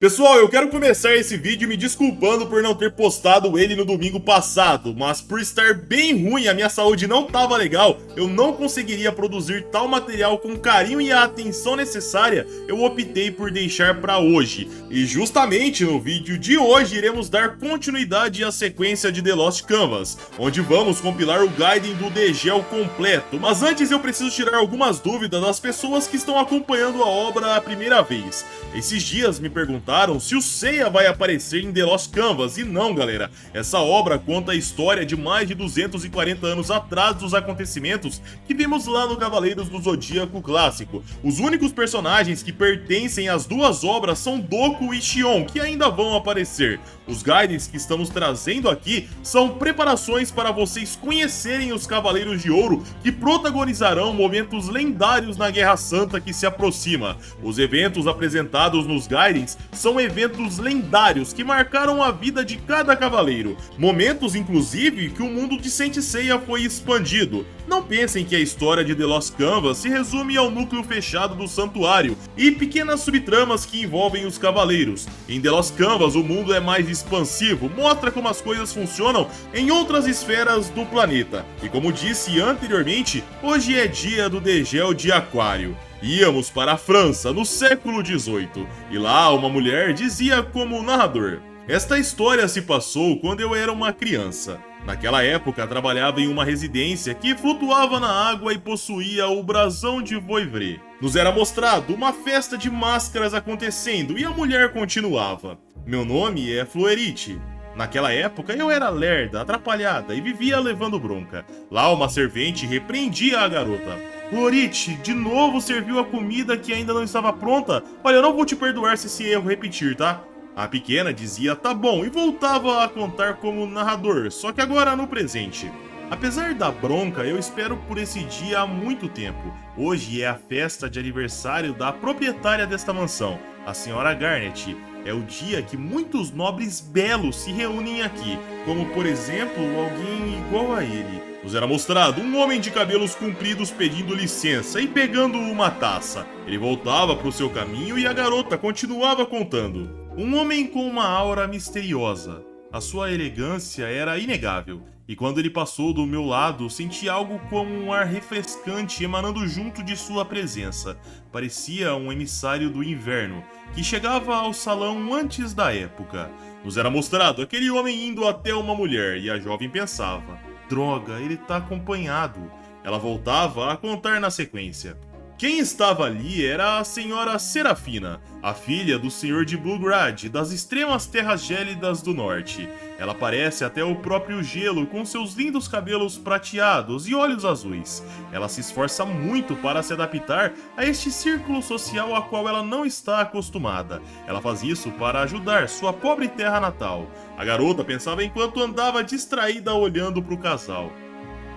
Pessoal, eu quero começar esse vídeo me desculpando por não ter postado ele no domingo passado, mas por estar bem ruim, a minha saúde não estava legal, eu não conseguiria produzir tal material com o carinho e a atenção necessária, eu optei por deixar para hoje. E justamente no vídeo de hoje iremos dar continuidade à sequência de The Lost Canvas, onde vamos compilar o Gaiden do Degel completo, mas antes eu preciso tirar algumas dúvidas das pessoas que estão acompanhando a obra a primeira vez. Esses dias me perguntaram se o Seiya vai aparecer em The Lost Canvas, e não, galera. Essa obra conta a história de mais de 240 anos atrás dos acontecimentos que vimos lá no Cavaleiros do Zodíaco clássico. Os únicos personagens que pertencem às duas obras são Doku e Xion, que ainda vão aparecer. Os Gaidens que estamos trazendo aqui são preparações para vocês conhecerem os Cavaleiros de Ouro que protagonizarão momentos lendários na Guerra Santa que se aproxima. Os eventos apresentados nos Gaidens são eventos lendários que marcaram a vida de cada cavaleiro, momentos inclusive que o mundo de Saint Seiya foi expandido. Não pensem que a história de The Lost Canvas se resume ao núcleo fechado do santuário e pequenas subtramas que envolvem os cavaleiros. Em The Lost Canvas o mundo é mais expansivo, mostra como as coisas funcionam em outras esferas do planeta. E como disse anteriormente, hoje é dia do Degel de Aquário. Íamos para a França, no século XVIII, e lá uma mulher dizia como narrador: "Esta história se passou quando eu era uma criança. Naquela época trabalhava em uma residência que flutuava na água e possuía o brasão de Voivray. Nos era mostrado uma festa de máscaras acontecendo e a mulher continuava: Meu nome é Fluerite. Naquela época eu era lerda, atrapalhada e vivia levando bronca. Lá uma servente repreendia a garota. Florite, de novo serviu a comida que ainda não estava pronta? Olha, eu não vou te perdoar se esse erro repetir, tá?" A pequena dizia tá bom e voltava a contar como narrador, só que agora no presente. "Apesar da bronca, eu espero por esse dia há muito tempo. Hoje é a festa de aniversário da proprietária desta mansão, a senhora Garnet. É o dia que muitos nobres belos se reúnem aqui, como por exemplo, alguém igual a ele." Nos era mostrado um homem de cabelos compridos pedindo licença e pegando uma taça. Ele voltava para o seu caminho e a garota continuava contando. "Um homem com uma aura misteriosa. A sua elegância era inegável. E quando ele passou do meu lado, senti algo como um ar refrescante emanando junto de sua presença. Parecia um emissário do inverno, que chegava ao salão antes da época." Nos era mostrado aquele homem indo até uma mulher e a jovem pensava: "Droga, ele tá acompanhado." Ela voltava a contar na sequência. Quem estava ali era a senhora Serafina, a filha do senhor de Bluegrad, das extremas terras gélidas do norte. Ela parece até o próprio gelo, com seus lindos cabelos prateados e olhos azuis. Ela se esforça muito para se adaptar a este círculo social a qual ela não está acostumada. Ela faz isso para ajudar sua pobre terra natal. A garota pensava enquanto andava distraída olhando para o casal.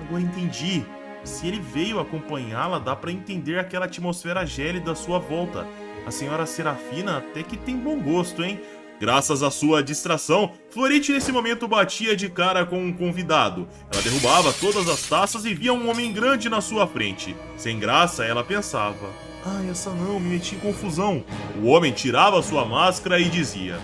"Agora entendi. Se ele veio acompanhá-la, dá pra entender aquela atmosfera gélida à sua volta. A senhora Serafina até que tem bom gosto, hein?" Graças à sua distração, Florite nesse momento batia de cara com um convidado. Ela derrubava todas as taças e via um homem grande na sua frente. Sem graça, ela pensava: "Ai, essa não, me meti em confusão." O homem tirava sua máscara e dizia: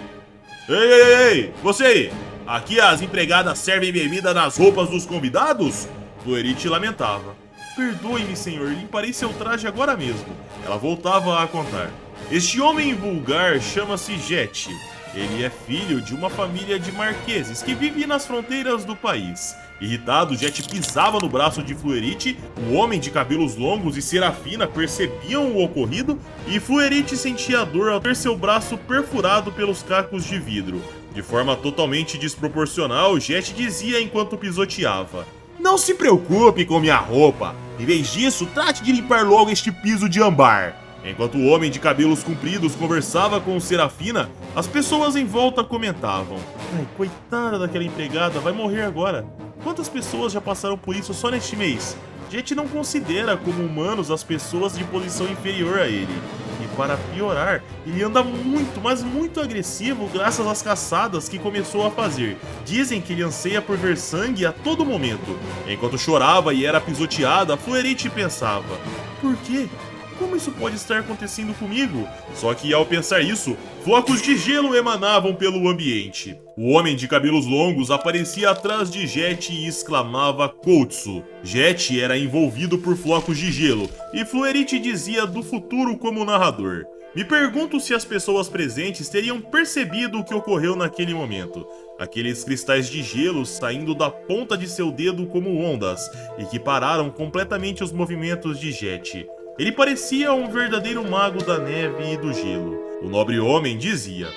"Ei, ei, ei, você aí! Aqui as empregadas servem bebida nas roupas dos convidados?" Florite lamentava: "Perdoe-me, senhor, limparei seu traje agora mesmo." Ela voltava a contar. "Este homem vulgar chama-se Jet. Ele é filho de uma família de marqueses que vive nas fronteiras do país." Irritado, Jet pisava no braço de Fluerite, o homem de cabelos longos e Serafina percebiam o ocorrido e Fluerite sentia dor ao ter seu braço perfurado pelos cacos de vidro. De forma totalmente desproporcional, Jet dizia enquanto pisoteava: "Não se preocupe com minha roupa. Em vez disso, trate de limpar logo este piso de âmbar." Enquanto o homem de cabelos compridos conversava com Serafina, as pessoas em volta comentavam: "Ai, coitada daquela empregada, vai morrer agora. Quantas pessoas já passaram por isso só neste mês?" Jet não considera como humanos as pessoas de posição inferior a ele. E para piorar, ele anda muito, mas muito agressivo graças às caçadas que começou a fazer. Dizem que ele anseia por ver sangue a todo momento. Enquanto chorava e era pisoteada, Fluerite pensava: "Por quê? Como isso pode estar acontecendo comigo? Só que ao pensar isso, flocos de gelo emanavam pelo ambiente. O homem de cabelos longos aparecia atrás de Jet e exclamava Koutsu. Jet era envolvido por flocos de gelo e Fluerite dizia do futuro como narrador. Me pergunto se as pessoas presentes teriam percebido o que ocorreu naquele momento. Aqueles cristais de gelo saindo da ponta de seu dedo como ondas e que pararam completamente os movimentos de Jet. Ele parecia um verdadeiro mago da neve e do gelo. O nobre homem dizia: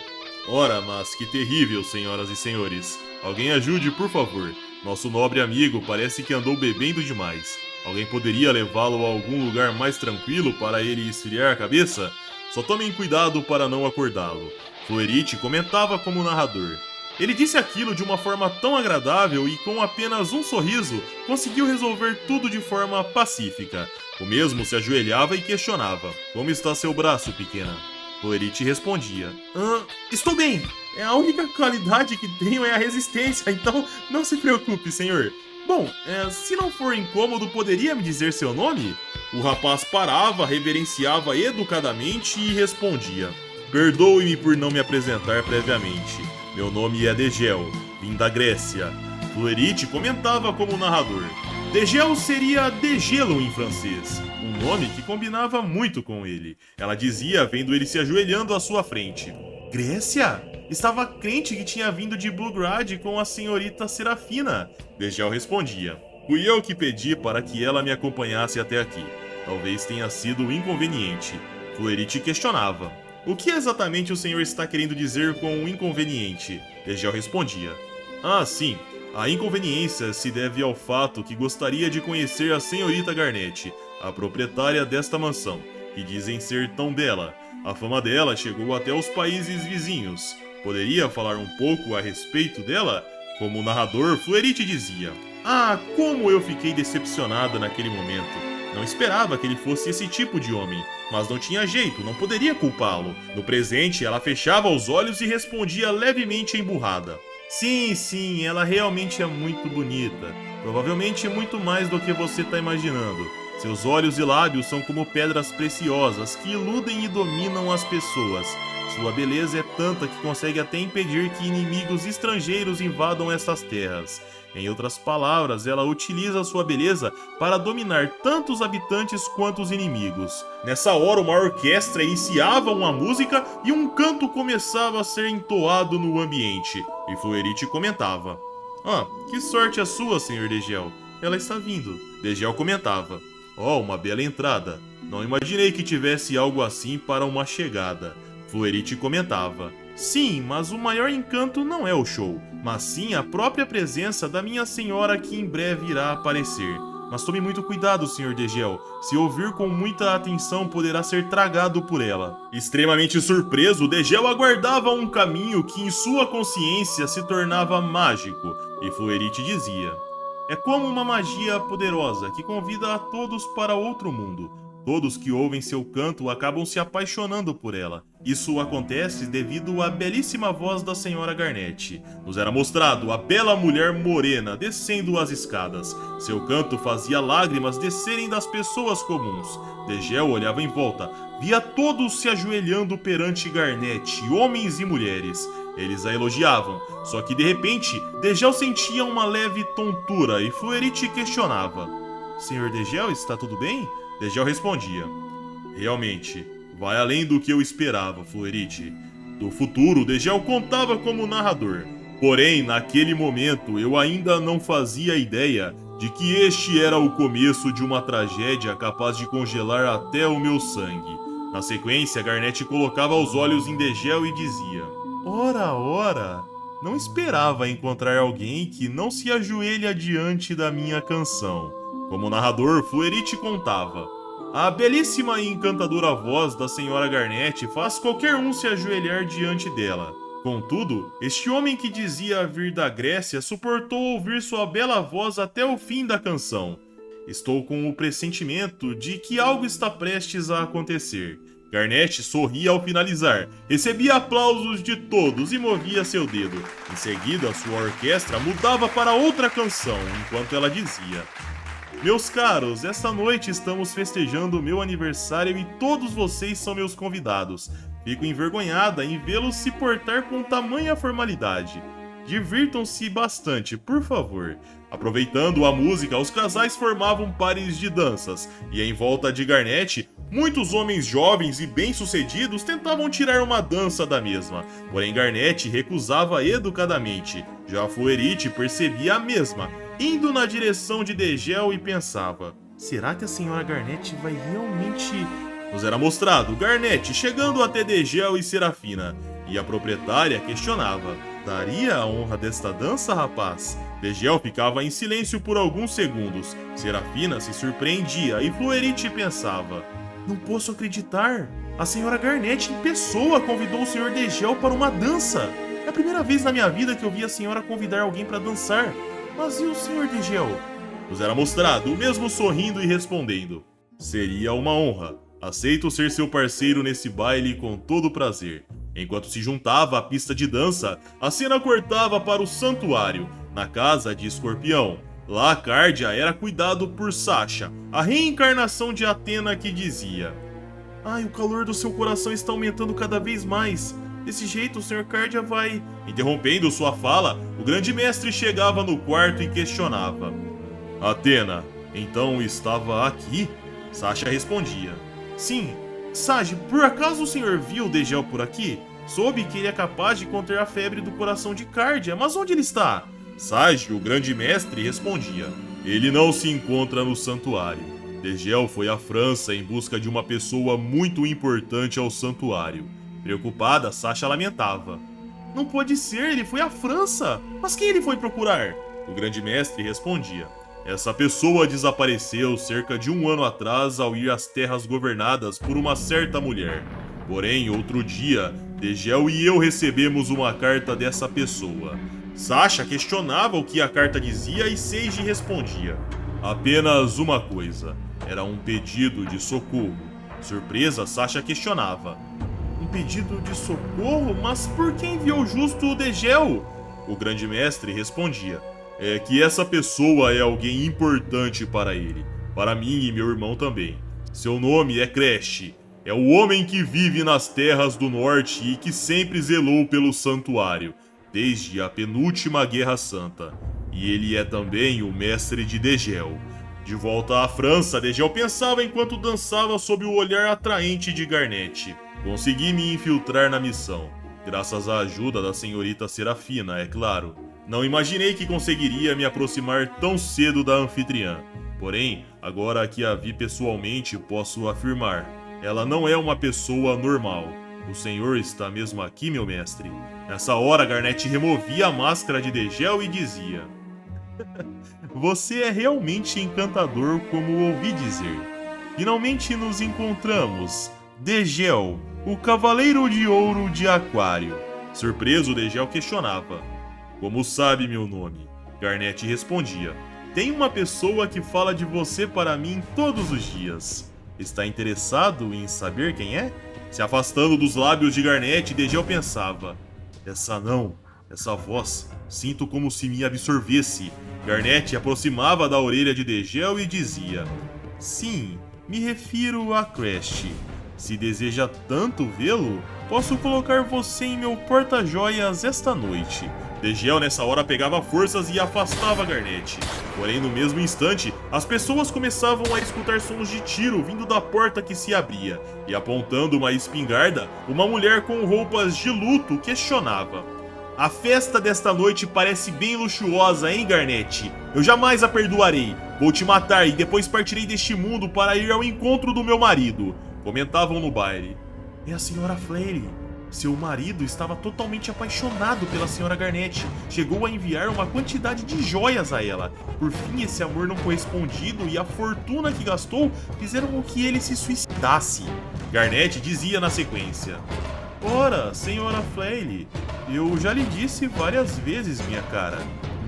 Ora, mas que terrível, senhoras e senhores. Alguém ajude, por favor. Nosso nobre amigo parece que andou bebendo demais. Alguém poderia levá-lo a algum lugar mais tranquilo para ele esfriar a cabeça? Só tomem cuidado para não acordá-lo. Fluerite comentava como narrador. Ele disse aquilo de uma forma tão agradável e com apenas um sorriso conseguiu resolver tudo de forma pacífica. O mesmo se ajoelhava e questionava: Como está seu braço, pequena? Fluerite respondia: Estou bem. A única qualidade que tenho é a resistência, então não se preocupe, senhor. Bom, se não for incômodo, poderia me dizer seu nome? O rapaz parava, reverenciava educadamente e respondia: Perdoe-me por não me apresentar previamente. Meu nome é Degel, vim da Grécia. Fluerite comentava como narrador. Degel seria degelo em francês, um nome que combinava muito com ele. Ela dizia vendo ele se ajoelhando à sua frente. Grécia? Estava crente que tinha vindo de Bluegrad com a senhorita Serafina. Degel respondia: Fui eu que pedi para que ela me acompanhasse até aqui. Talvez tenha sido um inconveniente. Fluerite questionava: O que exatamente o senhor está querendo dizer com inconveniente? Degel respondia: Sim. A inconveniência se deve ao fato que gostaria de conhecer a senhorita Garnet, a proprietária desta mansão, que dizem ser tão bela. A fama dela chegou até os países vizinhos. Poderia falar um pouco a respeito dela? Como narrador, Fluerite dizia: como eu fiquei decepcionada naquele momento. Não esperava que ele fosse esse tipo de homem, mas não tinha jeito, não poderia culpá-lo. No presente, ela fechava os olhos e respondia levemente emburrada: Sim, ela realmente é muito bonita. Provavelmente muito mais do que você está imaginando. Seus olhos e lábios são como pedras preciosas que iludem e dominam as pessoas. Sua beleza é tanta que consegue até impedir que inimigos estrangeiros invadam essas terras. Em outras palavras, ela utiliza sua beleza para dominar tanto os habitantes quanto os inimigos. Nessa hora, uma orquestra iniciava uma música e um canto começava a ser entoado no ambiente. E Fluerite comentava: que sorte a sua, Sr. Degel. Ela está vindo. Degel comentava: uma bela entrada. Não imaginei que tivesse algo assim para uma chegada. Fluerite comentava: Sim, mas o maior encanto não é o show, mas sim a própria presença da minha senhora que em breve irá aparecer. Mas tome muito cuidado, Sr. Degel. Se ouvir com muita atenção, poderá ser tragado por ela. Extremamente surpreso, Degel aguardava um caminho que em sua consciência se tornava mágico, e Fluerite dizia: É como uma magia poderosa que convida a todos para outro mundo. Todos que ouvem seu canto acabam se apaixonando por ela. Isso acontece devido à belíssima voz da senhora Garnet. Nos era mostrado a bela mulher morena descendo as escadas. Seu canto fazia lágrimas descerem das pessoas comuns. Degel olhava em volta, via todos se ajoelhando perante Garnet, homens e mulheres. Eles a elogiavam, só que de repente Degel sentia uma leve tontura e Fluerite questionava: Senhor Degel, está tudo bem? Degel respondia: Realmente, vai além do que eu esperava, Fluerite. Do futuro, Degel contava como narrador. Porém, naquele momento, eu ainda não fazia ideia de que este era o começo de uma tragédia capaz de congelar até o meu sangue. Na sequência, Garnet colocava os olhos em Degel e dizia: Ora, não esperava encontrar alguém que não se ajoelha diante da minha canção. Como narrador, Fluerite contava: A belíssima e encantadora voz da senhora Garnet faz qualquer um se ajoelhar diante dela. Contudo, este homem que dizia vir da Grécia suportou ouvir sua bela voz até o fim da canção. Estou com o pressentimento de que algo está prestes a acontecer. Garnet sorria ao finalizar, recebia aplausos de todos e movia seu dedo. Em seguida, sua orquestra mudava para outra canção, enquanto ela dizia: Meus caros, esta noite estamos festejando o meu aniversário e todos vocês são meus convidados. Fico envergonhada em vê-los se portar com tamanha formalidade. Divirtam-se bastante, por favor. Aproveitando a música, os casais formavam pares de danças, e em volta de Garnet, muitos homens jovens e bem-sucedidos tentavam tirar uma dança da mesma. Porém, Garnet recusava educadamente. Já Fluerite percebia a mesma, indo na direção de Degel e pensava: será que a senhora Garnet vai realmente... Nos era mostrado Garnet chegando até Degel e Serafina, e a proprietária questionava: daria a honra desta dança, rapaz? Degel ficava em silêncio por alguns segundos. Serafina se surpreendia e Fluerite pensava: não posso acreditar! A senhora Garnet em pessoa convidou o senhor Degel para uma dança! É a primeira vez na minha vida que eu vi a senhora convidar alguém para dançar. Mas e o senhor Degel? Nos era mostrado o mesmo sorrindo e respondendo: seria uma honra. Aceito ser seu parceiro nesse baile com todo prazer. Enquanto se juntava à pista de dança, a cena cortava para o santuário, na casa de Escorpião. Lá, Cardia era cuidado por Sasha, a reencarnação de Athena que dizia: ai, o calor do seu coração está aumentando cada vez mais. Desse jeito o Sr. Cardia vai... Interrompendo sua fala, o grande mestre chegava no quarto e questionava: Athena, então estava aqui? Sasha respondia: sim. Sage, por acaso o senhor viu o Degel por aqui? Soube que ele é capaz de conter a febre do coração de Cardia, mas onde ele está? Sage, o grande mestre, respondia: ele não se encontra no santuário. Degel foi à França em busca de uma pessoa muito importante ao santuário. Preocupada, Sasha lamentava: não pode ser, ele foi à França. Mas quem ele foi procurar? O grande mestre respondia: essa pessoa desapareceu cerca de 1 ano atrás ao ir às terras governadas por uma certa mulher. Porém, outro dia, Degel e eu recebemos uma carta dessa pessoa. Sasha questionava o que a carta dizia e Seiji respondia: apenas uma coisa, era um pedido de socorro. Surpresa, Sasha questionava: um pedido de socorro? Mas por que enviou justo o Degel? O grande mestre respondia: é que essa pessoa é alguém importante para ele, para mim e meu irmão também. Seu nome é Crash. É o homem que vive nas terras do norte e que sempre zelou pelo santuário, desde a penúltima Guerra Santa. E ele é também o mestre de Degel. De volta à França, Degel pensava enquanto dançava sob o olhar atraente de Garnet. Consegui me infiltrar na missão, graças à ajuda da senhorita Serafina, é claro. Não imaginei que conseguiria me aproximar tão cedo da anfitriã. Porém, agora que a vi pessoalmente, posso afirmar: ela não é uma pessoa normal. O senhor está mesmo aqui, meu mestre? Nessa hora, Garnet removia a máscara de Degel e dizia: você é realmente encantador, como ouvi dizer. Finalmente nos encontramos. Degel, o Cavaleiro de Ouro de Aquário. Surpreso, Degel questionava: como sabe meu nome? Garnet respondia: tem uma pessoa que fala de você para mim todos os dias. Está interessado em saber quem é? Se afastando dos lábios de Garnet, Degel pensava: essa voz, sinto como se me absorvesse. Garnet aproximava da orelha de Degel e dizia: sim, me refiro a Crash. Se deseja tanto vê-lo, posso colocar você em meu porta-joias esta noite. Degel nessa hora pegava forças e afastava Garnet. Porém, no mesmo instante, as pessoas começavam a escutar sons de tiro vindo da porta que se abria. E apontando uma espingarda, uma mulher com roupas de luto questionava: a festa desta noite parece bem luxuosa, hein, Garnet? Eu jamais a perdoarei. Vou te matar e depois partirei deste mundo para ir ao encontro do meu marido. Comentavam no baile: é a senhora Flaily. Seu marido estava totalmente apaixonado pela senhora Garnet. Chegou a enviar uma quantidade de joias a ela. Por fim, esse amor não correspondido e a fortuna que gastou fizeram com que ele se suicidasse. Garnet dizia na sequência: ora, senhora Flaily, eu já lhe disse várias vezes, minha cara.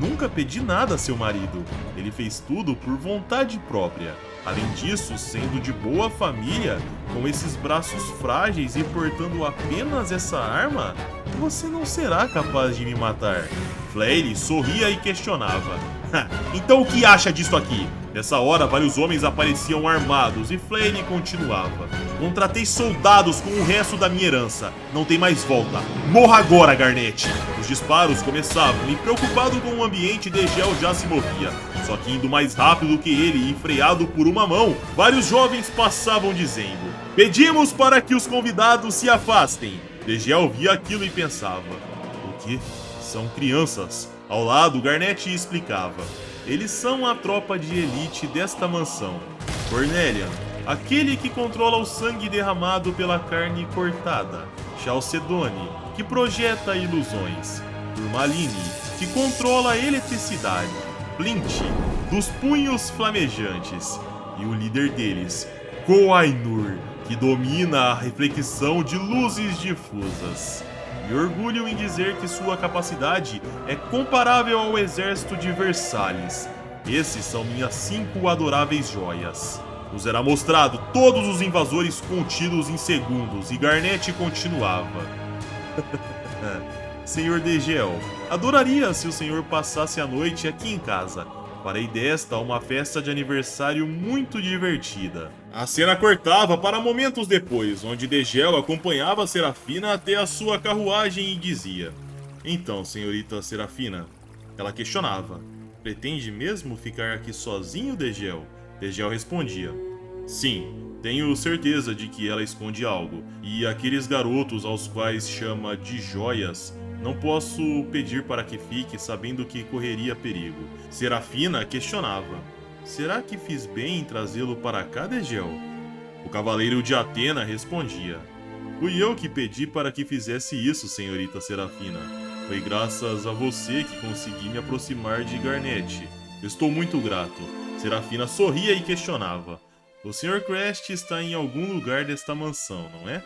Nunca pedi nada a seu marido. Ele fez tudo por vontade própria. Além disso, sendo de boa família, com esses braços frágeis e portando apenas essa arma, você não será capaz de me matar. Flaily sorria e questionava: Então o que acha disso aqui? Nessa hora, vários homens apareciam armados e Flame continuava. Contratei soldados com o resto da minha herança. Não tem mais volta. Morra agora, Garnet! Os disparos começavam e, preocupado com o ambiente, Degel já se movia. Só que indo mais rápido que ele e freado por uma mão, vários jovens passavam dizendo: pedimos para que os convidados se afastem. Degel via aquilo e pensava: o quê? São crianças. Ao lado, Garnet explicava: eles são a tropa de elite desta mansão. Cornelian, aquele que controla o sangue derramado pela carne cortada. Chalcedone, que projeta ilusões. Turmalini, que controla a eletricidade. Flint, dos punhos flamejantes. E o líder deles, Koh-ai-Nur, que domina a reflexão de luzes difusas. Me orgulho em dizer que sua capacidade é comparável ao exército de Versalhes. Esses são minhas 5 adoráveis joias. Nos era mostrado todos os invasores contidos em segundos e Garnet continuava. Senhor Degel, adoraria se o senhor passasse a noite aqui em casa. Farei desta uma festa de aniversário muito divertida. A cena cortava para momentos depois, onde Degel acompanhava Serafina até a sua carruagem e dizia: então, senhorita Serafina? Ela questionava: pretende mesmo ficar aqui sozinho, Degel? Degel respondia: sim, tenho certeza de que ela esconde algo, e aqueles garotos aos quais chama de joias, não posso pedir para que fique sabendo que correria perigo. Serafina questionava: será que fiz bem em trazê-lo para cá, Degel? O cavaleiro de Atena respondia: fui eu que pedi para que fizesse isso, senhorita Serafina. Foi graças a você que consegui me aproximar de Garnet. Estou muito grato. Serafina sorria e questionava: o Sr. Crest está em algum lugar desta mansão, não é?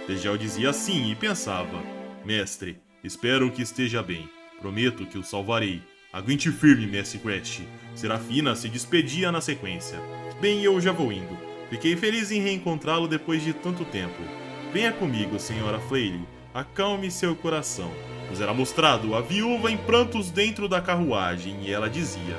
Degel dizia sim e pensava: mestre, espero que esteja bem. Prometo que o salvarei. Aguente firme, Mestre Crest. Serafina se despedia na sequência. Bem, eu já vou indo. Fiquei feliz em reencontrá-lo depois de tanto tempo. Venha comigo, senhora Flaily. Acalme seu coração. Nos era mostrado a viúva em prantos dentro da carruagem e ela dizia: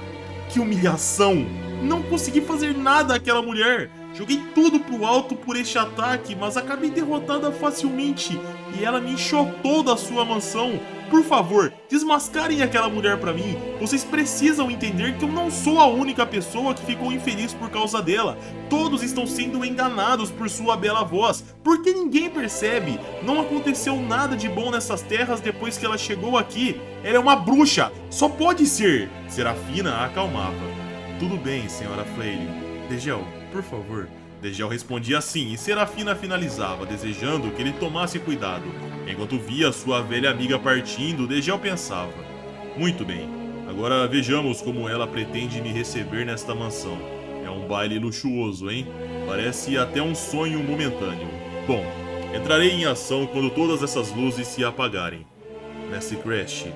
que humilhação! Não consegui fazer nada àquela mulher. Joguei tudo pro alto por este ataque, mas acabei derrotada facilmente e ela me enxotou da sua mansão. Por favor, desmascarem aquela mulher pra mim. Vocês precisam entender que eu não sou a única pessoa que ficou infeliz por causa dela. Todos estão sendo enganados por sua bela voz, porque ninguém percebe. Não aconteceu nada de bom nessas terras depois que ela chegou aqui. Ela é uma bruxa, só pode ser. Serafina a acalmava. Tudo bem, senhora Flaily. Degel, por favor. Degel respondia sim e Serafina finalizava, desejando que ele tomasse cuidado. Enquanto via sua velha amiga partindo, Degel pensava: muito bem, agora vejamos como ela pretende me receber nesta mansão. É um baile luxuoso, hein? Parece até um sonho momentâneo. Bom, entrarei em ação quando todas essas luzes se apagarem. Mestre Crash.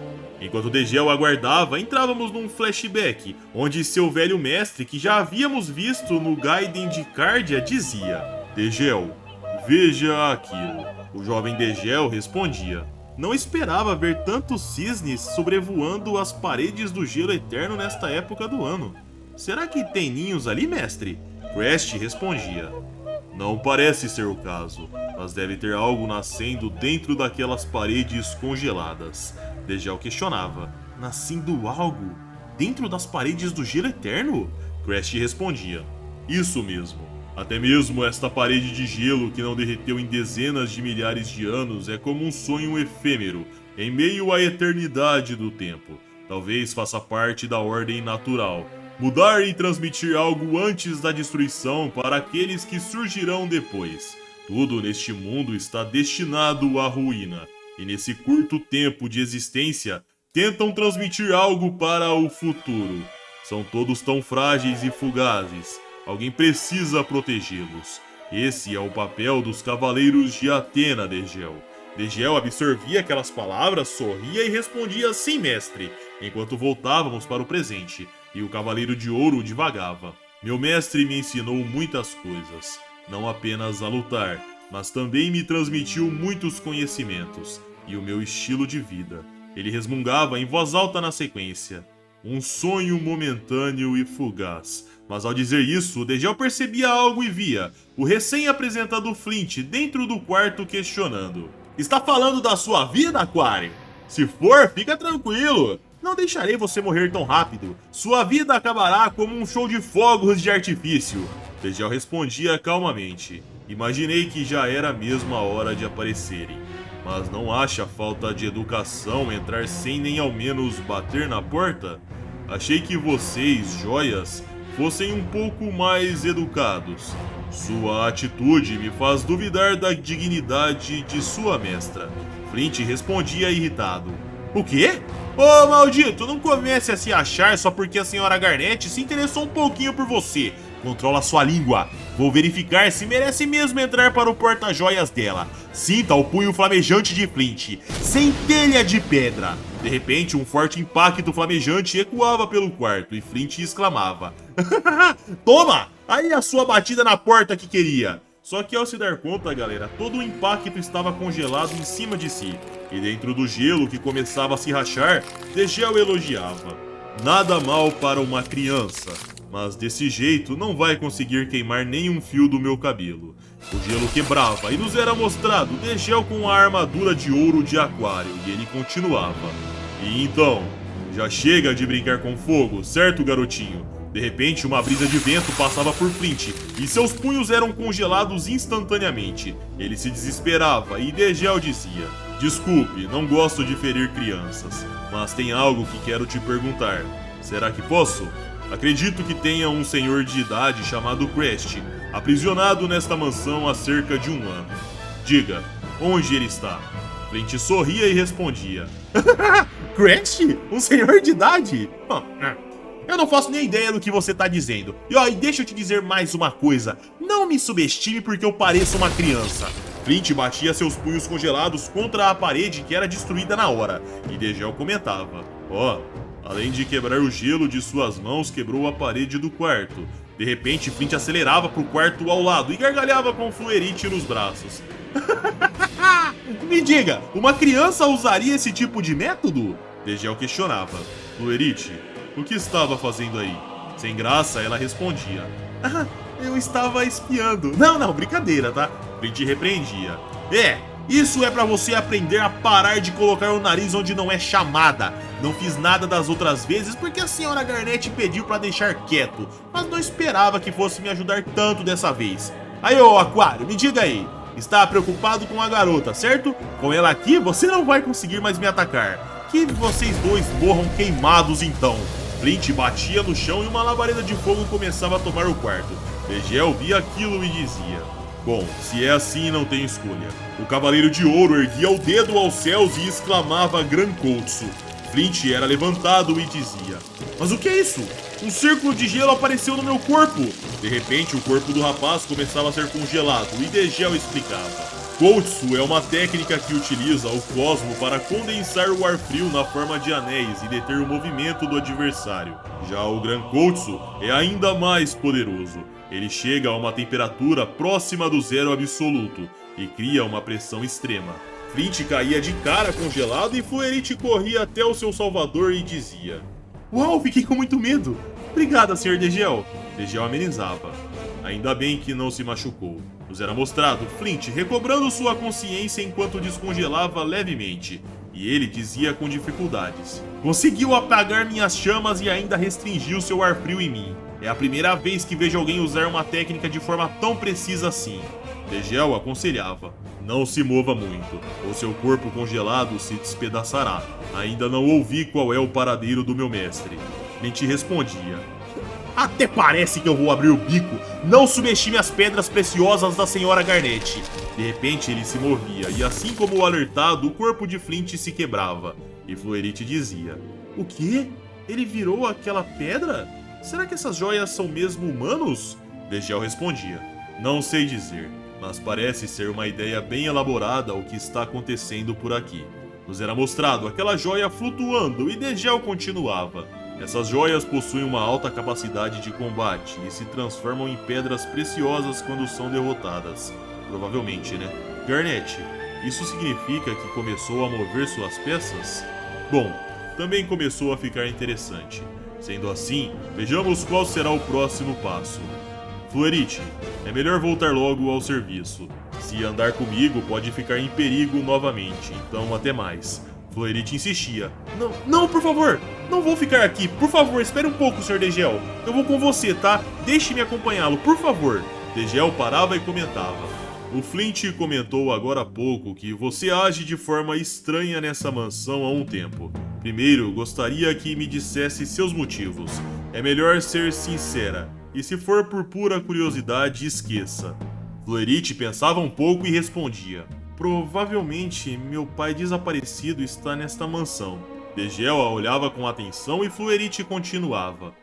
Enquanto Degel aguardava, entrávamos num flashback, onde seu velho mestre, que já havíamos visto no Gaiden de Cardia, dizia: Degel, veja aquilo. O jovem Degel respondia: não esperava ver tantos cisnes sobrevoando as paredes do gelo eterno nesta época do ano. Será que tem ninhos ali, mestre? Crest respondia: não parece ser o caso, mas deve ter algo nascendo dentro daquelas paredes congeladas. Degel questionava: nascendo algo? Dentro das paredes do gelo eterno? Crest respondia: isso mesmo. Até mesmo esta parede de gelo que não derreteu em dezenas de milhares de anos é como um sonho efêmero, em meio à eternidade do tempo. Talvez faça parte da ordem natural. Mudar e transmitir algo antes da destruição para aqueles que surgirão depois. Tudo neste mundo está destinado à ruína. E nesse curto tempo de existência, tentam transmitir algo para o futuro. São todos tão frágeis e fugazes. Alguém precisa protegê-los. Esse é o papel dos Cavaleiros de Atena, Degel. Degel absorvia aquelas palavras, sorria e respondia sim, mestre, enquanto voltávamos para o presente, e o Cavaleiro de Ouro divagava. Meu mestre me ensinou muitas coisas, não apenas a lutar, mas também me transmitiu muitos conhecimentos e o meu estilo de vida. Ele resmungava em voz alta na sequência: Um sonho momentâneo e fugaz. Mas ao dizer isso, Degel percebia algo e via o recém-apresentado Flint dentro do quarto questionando. Está falando da sua vida, Aquário? Se for, fica tranquilo. Não deixarei você morrer tão rápido. Sua vida acabará como um show de fogos de artifício. Degel respondia calmamente. Imaginei que já era mesmo a hora de aparecerem. Mas não acha falta de educação entrar sem nem ao menos bater na porta? Achei que vocês, joias, fossem um pouco mais educados. Sua atitude me faz duvidar da dignidade de sua mestra. Flint respondia irritado. O quê? Ô maldito, não comece a se achar só porque a senhora Garnet se interessou um pouquinho por você. Controla sua língua. Vou verificar se merece mesmo entrar para o porta-joias dela. Sinta o punho flamejante de Flint. Centelha de pedra. De repente, um forte impacto flamejante ecoava pelo quarto e Flint exclamava. Toma! Aí a sua batida na porta que queria. Só que ao se dar conta, galera, todo o impacto estava congelado em cima de si. E dentro do gelo que começava a se rachar, Degel elogiava. Nada mal para uma criança. Mas desse jeito não vai conseguir queimar nenhum fio do meu cabelo. O gelo quebrava e nos era mostrado Degel com a armadura de ouro de Aquário e ele continuava. E então, já chega de brincar com fogo, certo, garotinho? De repente, uma brisa de vento passava por Flint e seus punhos eram congelados instantaneamente. Ele se desesperava e Degel dizia: Desculpe, não gosto de ferir crianças, mas tem algo que quero te perguntar. Será que posso? Acredito que tenha um senhor de idade chamado Crest, aprisionado nesta mansão há cerca de 1 ano. Diga, onde ele está? Flint sorria e respondia. Crest? Um senhor de idade? Eu não faço nem ideia do que você tá dizendo. E deixa eu te dizer mais uma coisa. Não me subestime porque eu pareço uma criança. Flint batia seus punhos congelados contra a parede que era destruída na hora. E Degel comentava. Além de quebrar o gelo de suas mãos, quebrou a parede do quarto. De repente, Flint acelerava pro quarto ao lado e gargalhava com Fluerite nos braços. Me diga, uma criança usaria esse tipo de método? Degel questionava. Fluerite, o que estava fazendo aí? Sem graça, ela respondia. Eu estava espiando. Não, brincadeira, tá? Flint repreendia. Isso é pra você aprender a parar de colocar o nariz onde não é chamada. Não fiz nada das outras vezes porque a senhora Garnet pediu pra deixar quieto, mas não esperava que fosse me ajudar tanto dessa vez. Aí, ô Aquário, me diga aí, está preocupado com a garota, certo? Com ela aqui, você não vai conseguir mais me atacar. Que vocês dois morram queimados então. Flint batia no chão e uma labareda de fogo começava a tomar o quarto. Degel via aquilo e dizia... Bom, se é assim, não tenho escolha. O Cavaleiro de Ouro erguia o dedo aos céus e exclamava Grankoutsu. Flint era levantado e dizia... Mas o que é isso? Um círculo de gelo apareceu no meu corpo! De repente, o corpo do rapaz começava a ser congelado e Degel explicava. Koutsu é uma técnica que utiliza o cosmo para condensar o ar frio na forma de anéis e deter o movimento do adversário. Já o Grankoutsu é ainda mais poderoso. Ele chega a uma temperatura próxima do zero absoluto e cria uma pressão extrema. Flint caía de cara congelado e Fluerite corria até o seu salvador e dizia... Uau, fiquei com muito medo. Obrigada, Sr. Degel. Degel amenizava. Ainda bem que não se machucou. Nos era mostrado Flint recobrando sua consciência enquanto descongelava levemente. E ele dizia com dificuldades. Conseguiu apagar minhas chamas e ainda restringiu seu ar frio em mim. É a primeira vez que vejo alguém usar uma técnica de forma tão precisa assim. Degel aconselhava. Não se mova muito, ou seu corpo congelado se despedaçará. Ainda não ouvi qual é o paradeiro do meu mestre. Flint respondia. Até parece que eu vou abrir o bico. Não subestime as pedras preciosas da senhora Garnet. De repente ele se movia, e assim como o alertado, o corpo de Flint se quebrava. E Fluerite dizia. O quê? Ele virou aquela pedra? Será que essas joias são mesmo humanos? Degel respondia. Não sei dizer, mas parece ser uma ideia bem elaborada o que está acontecendo por aqui. Nos era mostrado aquela joia flutuando e Degel continuava. Essas joias possuem uma alta capacidade de combate e se transformam em pedras preciosas quando são derrotadas. Provavelmente, né? Garnet, isso significa que começou a mover suas peças? Bom, também começou a ficar interessante. Sendo assim, vejamos qual será o próximo passo. Fluerite, é melhor voltar logo ao serviço. Se andar comigo, pode ficar em perigo novamente, então até mais. Fluerite insistia. Não, por favor! Não vou ficar aqui, por favor, espere um pouco, Sr. Degel. Eu vou com você, tá? Deixe-me acompanhá-lo, por favor. Degel parava e comentava. O Flint comentou agora há pouco que você age de forma estranha nessa mansão há um tempo. Primeiro, gostaria que me dissesse seus motivos. É melhor ser sincera, e se for por pura curiosidade, esqueça. Fluerite pensava um pouco e respondia. Provavelmente, meu pai desaparecido está nesta mansão. Degel a olhava com atenção e Fluerite continuava.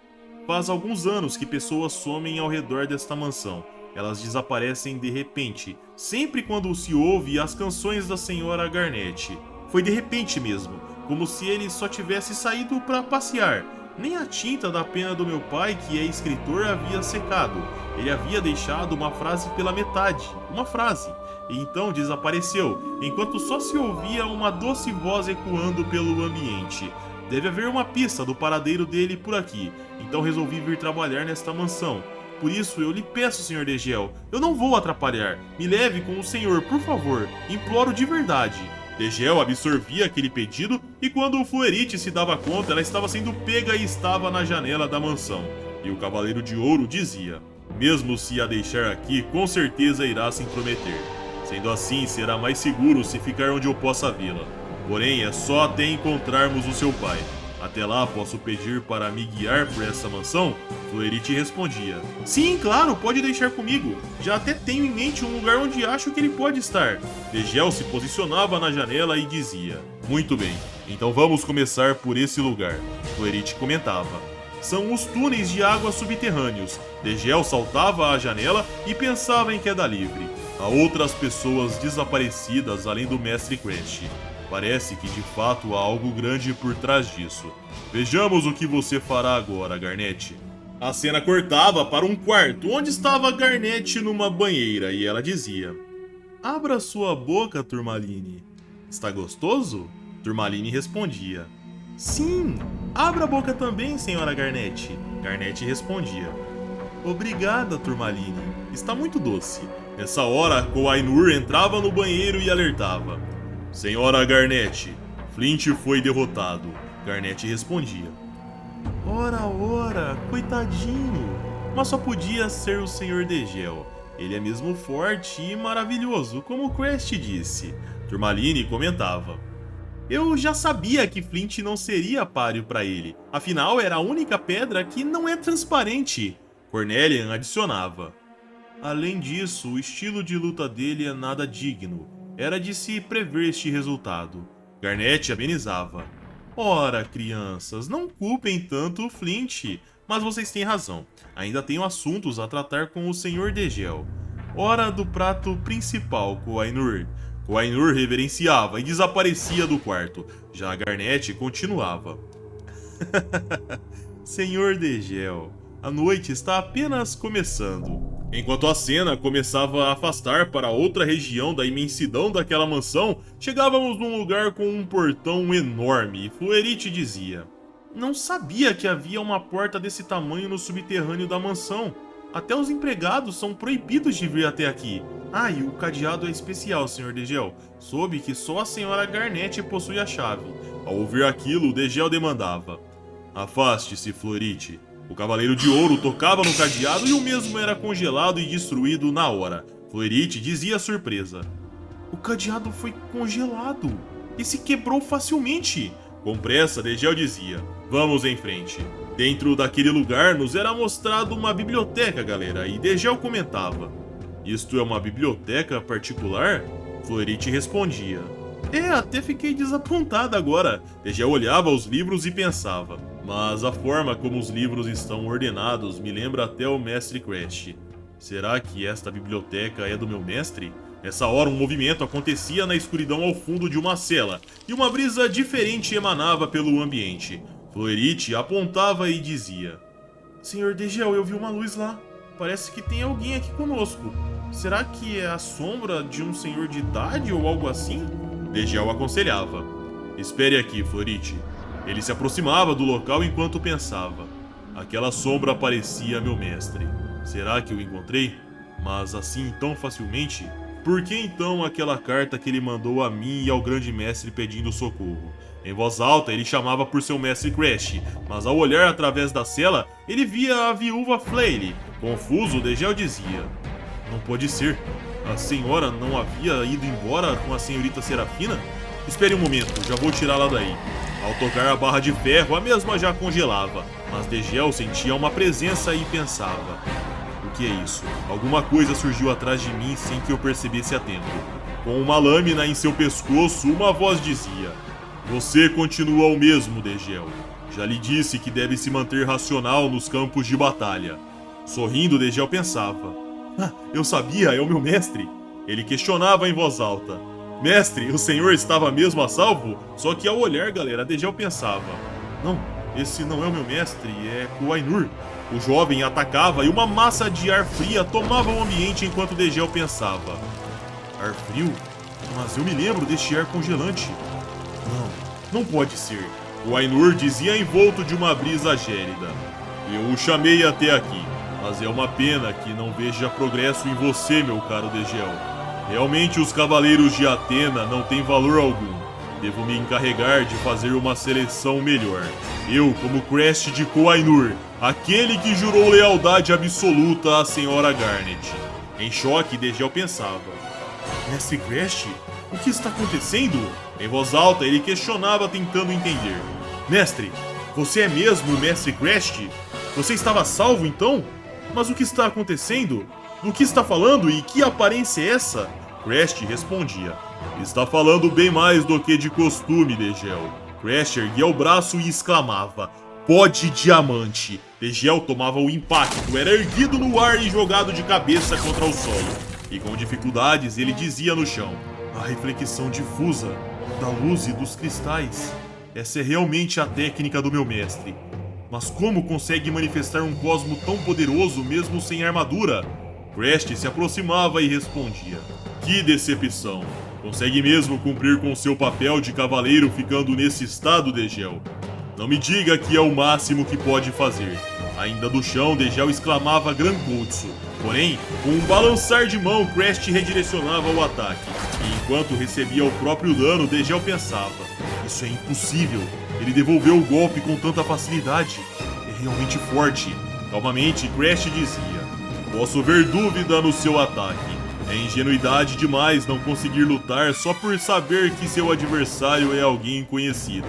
Faz alguns anos que pessoas somem ao redor desta mansão. Elas desaparecem de repente, sempre quando se ouve as canções da senhora Garnet. Foi de repente mesmo, como se ele só tivesse saído para passear. Nem a tinta da pena do meu pai, que é escritor, havia secado. Ele havia deixado uma frase pela metade, uma frase, e então desapareceu, enquanto só se ouvia uma doce voz ecoando pelo ambiente. Deve haver uma pista do paradeiro dele por aqui, então resolvi vir trabalhar nesta mansão. Por isso eu lhe peço, Sr. Degel, eu não vou atrapalhar. Me leve com o senhor, por favor. Imploro de verdade. Degel absorvia aquele pedido e quando o Fluerite se dava conta, ela estava sendo pega e estava na janela da mansão. E o Cavaleiro de Ouro dizia: mesmo se a deixar aqui, com certeza irá se intrometer. Sendo assim, será mais seguro se ficar onde eu possa vê-la. Porém, é só até encontrarmos o seu pai. Até lá, posso pedir para me guiar por essa mansão? Fluerite respondia. Sim, claro, pode deixar comigo. Já até tenho em mente um lugar onde acho que ele pode estar. Degel se posicionava na janela e dizia. Muito bem, então vamos começar por esse lugar. Fluerite comentava. São os túneis de água subterrâneos. Degel saltava à janela e pensava em queda livre. Há outras pessoas desaparecidas além do Mestre Crash. Parece que de fato há algo grande por trás disso. Vejamos o que você fará agora, Garnet. A cena cortava para um quarto onde estava Garnet numa banheira e ela dizia: abra sua boca, Turmaline. Está gostoso? Turmaline respondia: sim, abra a boca também, senhora Garnet. Garnet respondia: obrigada, Turmaline. Está muito doce. Nessa hora, Koh-i-Noor entrava no banheiro e alertava: senhora Garnet, Flint foi derrotado. Garnet respondia: ora, coitadinho. Mas só podia ser o Sr. Degel. Ele é mesmo forte e maravilhoso, como o Crash disse. Turmaline comentava: eu já sabia que Flint não seria páreo para ele. Afinal, era a única pedra que não é transparente. Cornelian adicionava: além disso, o estilo de luta dele é nada digno. Era de se prever este resultado. Garnet amenizava. Ora, crianças, não culpem tanto o Flint. Mas vocês têm razão. Ainda tenho assuntos a tratar com o Sr. Degel. Hora do prato principal, Koh-i-Noor. Koh-i-Noor reverenciava e desaparecia do quarto. Já Garnet continuava. Sr. Degel, a noite está apenas começando. Enquanto a cena começava a afastar para outra região da imensidão daquela mansão, chegávamos num lugar com um portão enorme e Fluerite dizia: não sabia que havia uma porta desse tamanho no subterrâneo da mansão. Até os empregados são proibidos de vir até aqui. Ah, e o cadeado é especial, Sr. Degel. Soube que só a senhora Garnet possui a chave. Ao ouvir aquilo, Degel demandava: afaste-se, Fluerite. O Cavaleiro de Ouro tocava no cadeado e o mesmo era congelado e destruído na hora. Fluerite dizia surpresa: o cadeado foi congelado e se quebrou facilmente. Com pressa, Degel dizia: vamos em frente. Dentro daquele lugar nos era mostrado uma biblioteca, galera, e Degel comentava: isto é uma biblioteca particular? Fluerite respondia: até fiquei desapontada agora. Degel olhava os livros e pensava: mas a forma como os livros estão ordenados me lembra até o Mestre Crash. Será que esta biblioteca é do meu mestre? Nessa hora, um movimento acontecia na escuridão ao fundo de uma cela, e uma brisa diferente emanava pelo ambiente. Fluerite apontava e dizia: Sr. Degel, eu vi uma luz lá. Parece que tem alguém aqui conosco. Será que é a sombra de um senhor de idade ou algo assim? Degel aconselhava: espere aqui, Fluerite. Ele se aproximava do local enquanto pensava. Aquela sombra parecia meu mestre. Será que o encontrei? Mas assim tão facilmente? Por que então aquela carta que ele mandou a mim e ao grande mestre pedindo socorro? Em voz alta ele chamava por seu mestre Crash, mas ao olhar através da cela, ele via a viúva Flayle. Confuso, Degel dizia: "Não pode ser. A senhora não havia ido embora com a senhorita Serafina? Espere um momento, já vou tirá-la daí." Ao tocar a barra de ferro, a mesma já congelava, mas Degel sentia uma presença e pensava: "O que é isso? Alguma coisa surgiu atrás de mim sem que eu percebesse a tempo." Com uma lâmina em seu pescoço, uma voz dizia: "Você continua o mesmo, Degel. Já lhe disse que deve se manter racional nos campos de batalha." Sorrindo, Degel pensava: "Ah, eu sabia, é o meu mestre." Ele questionava em voz alta: "Mestre, o senhor estava mesmo a salvo?" Só que ao olhar, galera, Degel pensava: "Não, esse não é o meu mestre, é Koh-i-Noor." O jovem atacava e uma massa de ar fria tomava o ambiente enquanto Degel pensava: "Ar frio? Mas eu me lembro deste ar congelante." Não pode ser. Koh-i-Noor dizia envolto de uma brisa gélida: "Eu o chamei até aqui, mas é uma pena que não veja progresso em você, meu caro Degel. Realmente os cavaleiros de Atena não têm valor algum. Devo me encarregar de fazer uma seleção melhor. Eu, como Crash de Koh-i-Noor, aquele que jurou lealdade absoluta à senhora Garnet." Em choque, Degel pensava: "Mestre Crash? O que está acontecendo?" Em voz alta, ele questionava tentando entender: "Mestre, você é mesmo o Mestre Crash? Você estava salvo então? Mas o que está acontecendo? Do que está falando e que aparência é essa?" Crash respondia: "Está falando bem mais do que de costume, Degel." Crash erguia o braço e exclamava: "Pó de diamante!" Degel tomava o impacto, era erguido no ar e jogado de cabeça contra o solo. E com dificuldades ele dizia no chão: "A reflexão difusa da luz e dos cristais. Essa é realmente a técnica do meu mestre. Mas como consegue manifestar um cosmo tão poderoso mesmo sem armadura?" Crash se aproximava e respondia: "Que decepção! Consegue mesmo cumprir com seu papel de cavaleiro ficando nesse estado, Degel? Não me diga que é o máximo que pode fazer." Ainda do chão, Degel exclamava Grankotsu. Porém, com um balançar de mão, Crash redirecionava o ataque. E enquanto recebia o próprio dano, Degel pensava: "Isso é impossível. Ele devolveu o golpe com tanta facilidade. É realmente forte." Calmamente, Crash dizia: "Posso ver dúvida no seu ataque. É ingenuidade demais não conseguir lutar só por saber que seu adversário é alguém conhecido."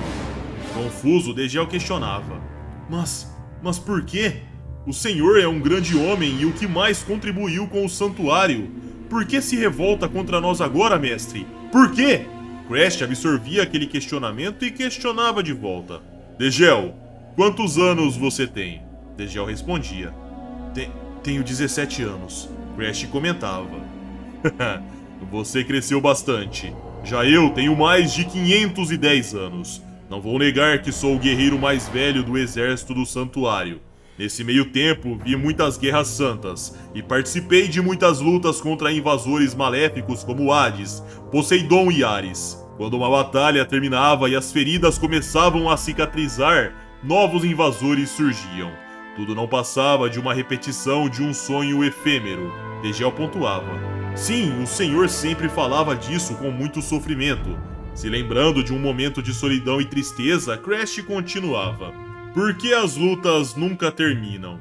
Confuso, Degel questionava: Mas por quê? O senhor é um grande homem e o que mais contribuiu com o santuário. Por que se revolta contra nós agora, mestre? Por quê?" Crash absorvia aquele questionamento e questionava de volta: "Degel, quantos anos você tem?" Degel respondia: Tenho 17 anos." Crash comentava: "Você cresceu bastante. Já eu tenho mais de 510 anos. Não vou negar que sou o guerreiro mais velho do exército do santuário. Nesse meio tempo, vi muitas guerras santas e participei de muitas lutas contra invasores maléficos como Hades, Poseidon e Ares. Quando uma batalha terminava e as feridas começavam a cicatrizar, novos invasores surgiam. Tudo não passava de uma repetição de um sonho efêmero." Degel pontuava: "Sim, o senhor sempre falava disso com muito sofrimento." Se lembrando de um momento de solidão e tristeza, Crash continuava: "Por que as lutas nunca terminam?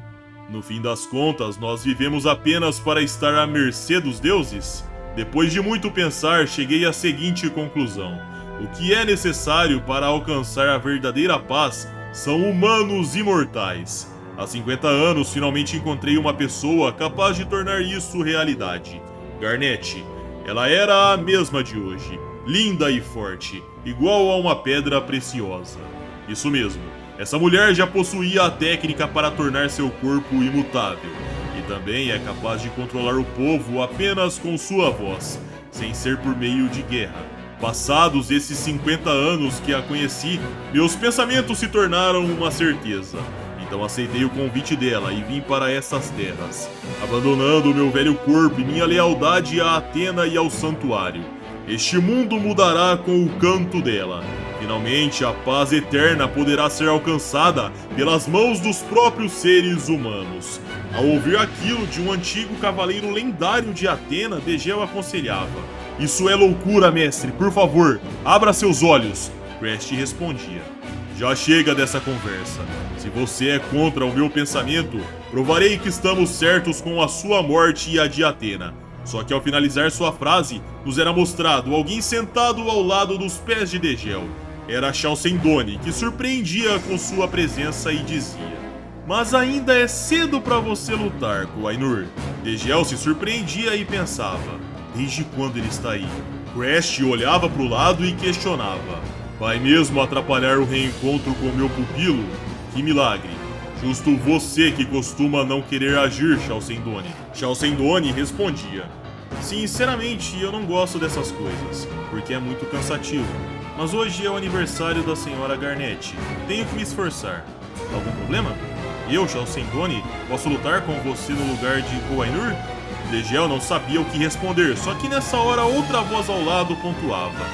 No fim das contas, nós vivemos apenas para estar à mercê dos deuses?" Depois de muito pensar, cheguei à seguinte conclusão: o que é necessário para alcançar a verdadeira paz são humanos imortais. Há 50 anos, finalmente encontrei uma pessoa capaz de tornar isso realidade. Garnet. Ela era a mesma de hoje. Linda e forte, igual a uma pedra preciosa. Isso mesmo, essa mulher já possuía a técnica para tornar seu corpo imutável. E também é capaz de controlar o povo apenas com sua voz, sem ser por meio de guerra. Passados esses 50 anos que a conheci, meus pensamentos se tornaram uma certeza. Então aceitei o convite dela e vim para essas terras, abandonando o meu velho corpo e minha lealdade a Atena e ao santuário. Este mundo mudará com o canto dela. Finalmente, a paz eterna poderá ser alcançada pelas mãos dos próprios seres humanos. Ao ouvir aquilo de um antigo cavaleiro lendário de Atena, Degel aconselhava: "Isso é loucura, mestre, por favor, abra seus olhos." Crest respondia: "Já chega dessa conversa. Se você é contra o meu pensamento, provarei que estamos certos com a sua morte e a de Atena." Só que ao finalizar sua frase, nos era mostrado alguém sentado ao lado dos pés de Degel. Era Chalcedônio, que surpreendia com sua presença e dizia: "Mas ainda é cedo para você lutar, Quainur." Degel se surpreendia e pensava: "Desde quando ele está aí?" Crest olhava para o lado e questionava: "Vai mesmo atrapalhar o reencontro com meu pupilo? Que milagre! Justo você que costuma não querer agir, Chalcedônio." Chalcedônio respondia: "Sinceramente, eu não gosto dessas coisas, porque é muito cansativo. Mas hoje é o aniversário da senhora Garnet. Tenho que me esforçar. Algum problema? Eu, Chalcedônio, posso lutar com você no lugar de Quainur?" Degel não sabia o que responder, só que nessa hora outra voz ao lado pontuava: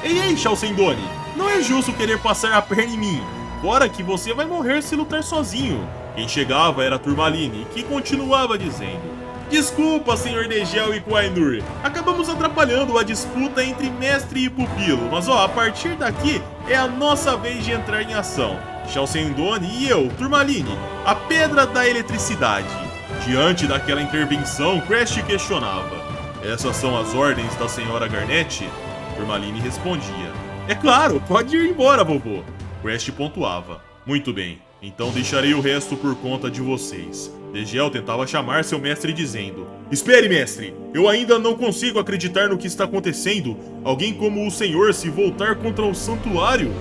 Ei, Chalcedônio, não é justo querer passar a perna em mim. Fora que você vai morrer se lutar sozinho." Quem chegava era Turmalini, que continuava dizendo: "Desculpa, senhor Degel e Quainur. Acabamos atrapalhando a disputa entre mestre e pupilo, mas a partir daqui é a nossa vez de entrar em ação. Chalcedônio e eu, Turmalini, a pedra da eletricidade." Diante daquela intervenção, Crest questionava: "Essas são as ordens da senhora Garnet?" Turmalini respondia: "É claro, pode ir embora, vovô." Crest pontuava: "Muito bem, então deixarei o resto por conta de vocês." Degel tentava chamar seu mestre dizendo: "Espere, mestre! Eu ainda não consigo acreditar no que está acontecendo. Alguém como o senhor se voltar contra o santuário?"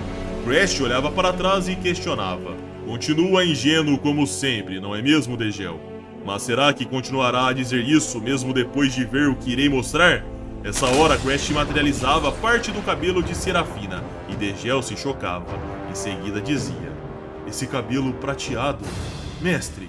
Crest olhava para trás e questionava: "Continua ingênuo como sempre, não é mesmo, Degel? Mas será que continuará a dizer isso mesmo depois de ver o que irei mostrar?" Essa hora, Crest materializava parte do cabelo de Serafina e Degel se chocava. Em seguida dizia: "Esse cabelo prateado? Mestre,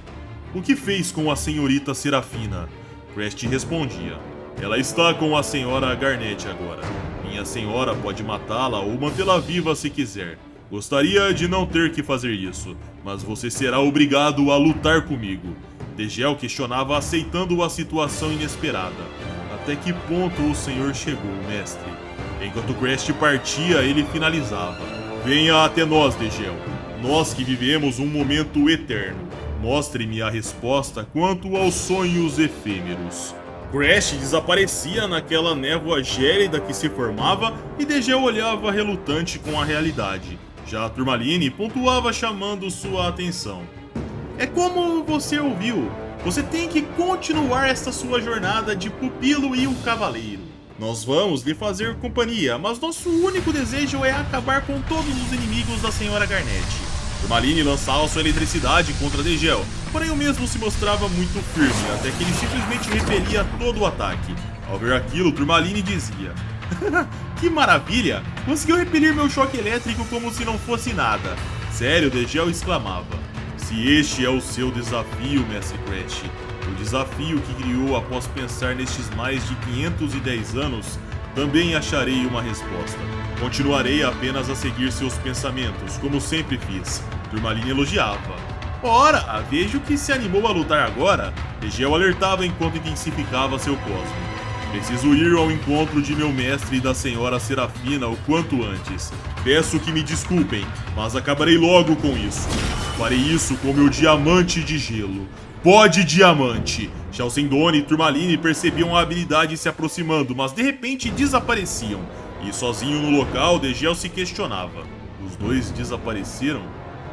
o que fez com a senhorita Serafina?" Crest respondia: "Ela está com a senhora Garnet agora. Minha senhora pode matá-la ou mantê-la viva se quiser. Gostaria de não ter que fazer isso, mas você será obrigado a lutar comigo." Degel questionava, aceitando a situação inesperada. "Até que ponto o senhor chegou, mestre?" Enquanto Crest partia, ele finalizava: "Venha até nós, Degel. Nós que vivemos um momento eterno. Mostre-me a resposta quanto aos sonhos efêmeros." Crest desaparecia naquela névoa gélida que se formava e Degel olhava relutante com a realidade. Já Turmalini pontuava, chamando sua atenção: "É como você ouviu. Você tem que continuar esta sua jornada de pupilo e um cavaleiro. Nós vamos lhe fazer companhia, mas nosso único desejo é acabar com todos os inimigos da senhora Garnet." Turmalini lançava sua eletricidade contra Degel, porém o mesmo se mostrava muito firme, até que ele simplesmente repelia todo o ataque. Ao ver aquilo, Turmalini dizia: "Que maravilha! Conseguiu repelir meu choque elétrico como se não fosse nada." "Sério?" Degel exclamava. "Se este é o seu desafio, mestre Crest, o desafio que criou após pensar nestes mais de 510 anos, também acharei uma resposta. Continuarei apenas a seguir seus pensamentos, como sempre fiz." Turmalini elogiava. "Ora, vejo que se animou a lutar agora." Degel alertava enquanto intensificava seu cosmo: "Preciso ir ao encontro de meu mestre e da senhora Serafina o quanto antes. Peço que me desculpem, mas acabarei logo com isso. Farei isso com meu diamante de gelo. Pó de diamante." Chalcedônio e Turmalini percebiam a habilidade se aproximando, mas de repente desapareciam. E sozinho no local, Degel se questionava: os dois desapareceram?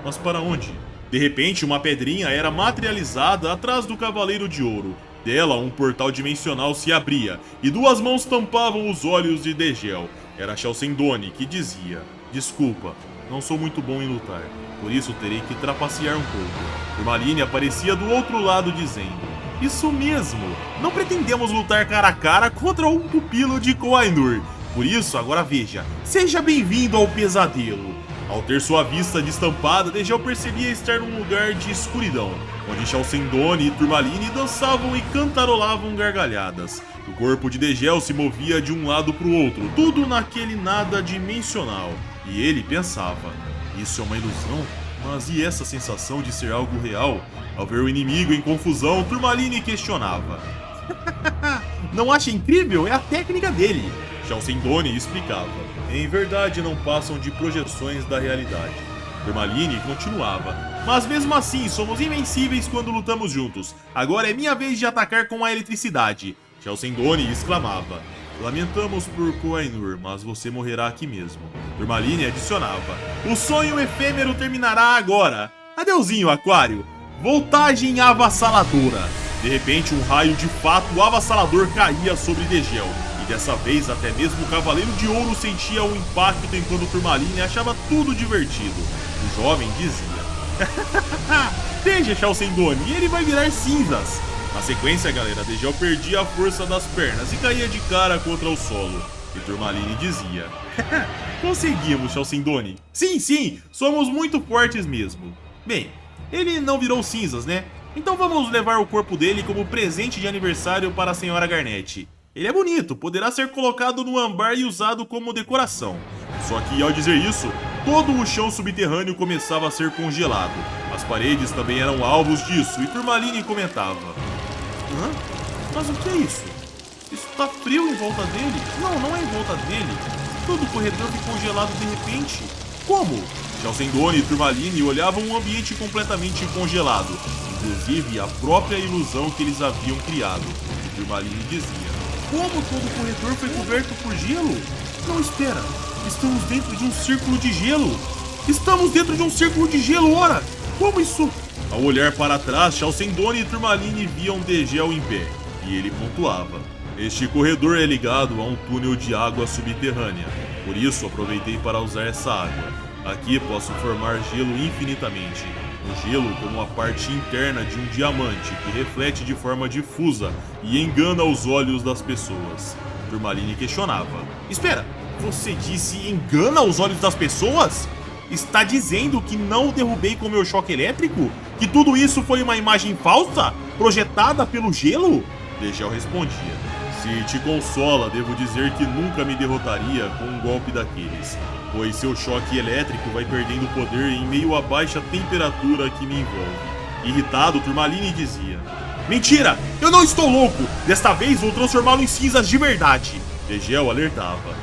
Mas para onde? De repente, uma pedrinha era materializada atrás do Cavaleiro de Ouro. Dela, um portal dimensional se abria, e duas mãos tampavam os olhos de Degel. Era Chalcedônio, que dizia: "Desculpa, não sou muito bom em lutar, por isso terei que trapacear um pouco." Turmalini aparecia do outro lado dizendo: "Isso mesmo, não pretendemos lutar cara a cara contra um pupilo de Quainur. Por isso, agora veja, seja bem-vindo ao pesadelo." Ao ter sua vista destampada, Degel percebia estar num lugar de escuridão, onde Chalcedônio e Turmalini dançavam e cantarolavam gargalhadas. O corpo de Degel se movia de um lado para o outro, tudo naquele nada dimensional. E ele pensava, isso é uma ilusão? Mas e essa sensação de ser algo real? Ao ver o inimigo em confusão, Turmalini questionava. Não acha incrível? É a técnica dele. Chalcedony explicava. Em verdade não passam de projeções da realidade. Turmalini continuava. Mas mesmo assim, somos invencíveis quando lutamos juntos. Agora é minha vez de atacar com a eletricidade. Chalcedony exclamava. Lamentamos por Koh-i-Noor, mas você morrerá aqui mesmo. Turmalini adicionava. O sonho efêmero terminará agora. Adeuzinho, Aquário. Voltagem avassaladora. De repente, um raio de fato avassalador caía sobre Degel. E dessa vez, até mesmo o Cavaleiro de Ouro sentia o impacto enquanto Turmalini achava tudo divertido. O jovem dizia. Deixa Chalcedony, ele vai virar cinzas. Na sequência, galera, Degel perdia a força das pernas e caía de cara contra o solo. E Turmalini dizia. Conseguimos, Chalcedony. Sim, somos muito fortes mesmo. Bem, ele não virou cinzas, né? Então vamos levar o corpo dele como presente de aniversário para a senhora Garnet. Ele é bonito, poderá ser colocado no âmbar e usado como decoração. Só que ao dizer isso, todo o chão subterrâneo começava a ser congelado. As paredes também eram alvos disso e Turmalini comentava. Hã? Mas o que é isso? Isso tá frio em volta dele? Não é em volta dele. Todo o corredor ficou congelado de repente. Como? Chalcedony e Turmalini olhavam um ambiente completamente congelado, inclusive a própria ilusão que eles haviam criado. E Turmalini dizia: como todo o corredor foi coberto por gelo? Não, espera, estamos dentro de um círculo de gelo. Estamos dentro de um círculo de gelo, ora! Como isso? Ao olhar para trás, Chalcedony e Turmalini viam Degel em pé, e ele pontuava. Este corredor é ligado a um túnel de água subterrânea, por isso aproveitei para usar essa água. Aqui posso formar gelo infinitamente. O gelo como a parte interna de um diamante que reflete de forma difusa e engana os olhos das pessoas. Turmalini questionava. Espera, você disse engana os olhos das pessoas? Está dizendo que não o derrubei com meu choque elétrico? Que tudo isso foi uma imagem falsa? Projetada pelo gelo? Degel respondia. Se te consola, devo dizer que nunca me derrotaria com um golpe daqueles, pois seu choque elétrico vai perdendo poder em meio à baixa temperatura que me envolve. Irritado, Turmalini dizia. Mentira! Eu não estou louco! Desta vez vou transformá-lo em cinzas de verdade! Degel alertava.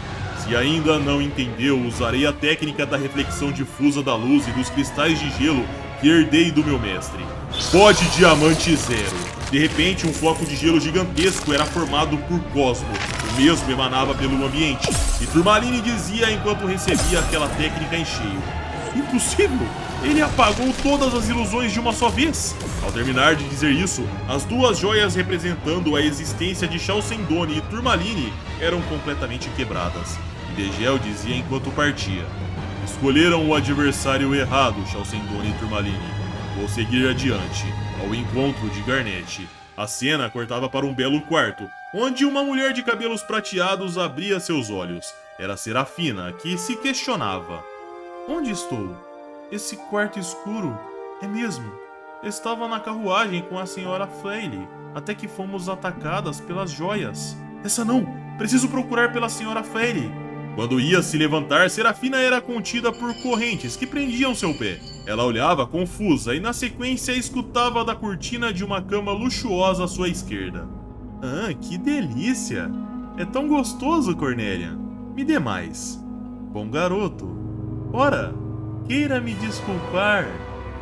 Se ainda não entendeu, usarei a técnica da reflexão difusa da luz e dos cristais de gelo que herdei do meu mestre. Pode Diamante Zero. De repente, um floco de gelo gigantesco era formado por Cosmo. O mesmo emanava pelo ambiente. E Turmalini dizia enquanto recebia aquela técnica em cheio. Impossível! Ele apagou todas as ilusões de uma só vez. Ao terminar de dizer isso, as duas joias representando a existência de Chalcedony e Turmalini eram completamente quebradas. E Degel dizia enquanto partia. Escolheram o adversário errado, Chalcedony e Turmalini. Vou seguir adiante, ao encontro de Garnet. A cena cortava para um belo quarto, onde uma mulher de cabelos prateados abria seus olhos. Era Serafina, que se questionava. Onde estou? Esse quarto escuro? É mesmo. Estava na carruagem com a senhora Flaile, até que fomos atacadas pelas joias. Essa não! Preciso procurar pela senhora Flaile. Quando ia se levantar, Serafina era contida por correntes que prendiam seu pé. Ela olhava confusa e na sequência escutava da cortina de uma cama luxuosa à sua esquerda. Ah, que delícia! É tão gostoso, Cornélia. Me dê mais. Bom garoto. Ora, queira me desculpar.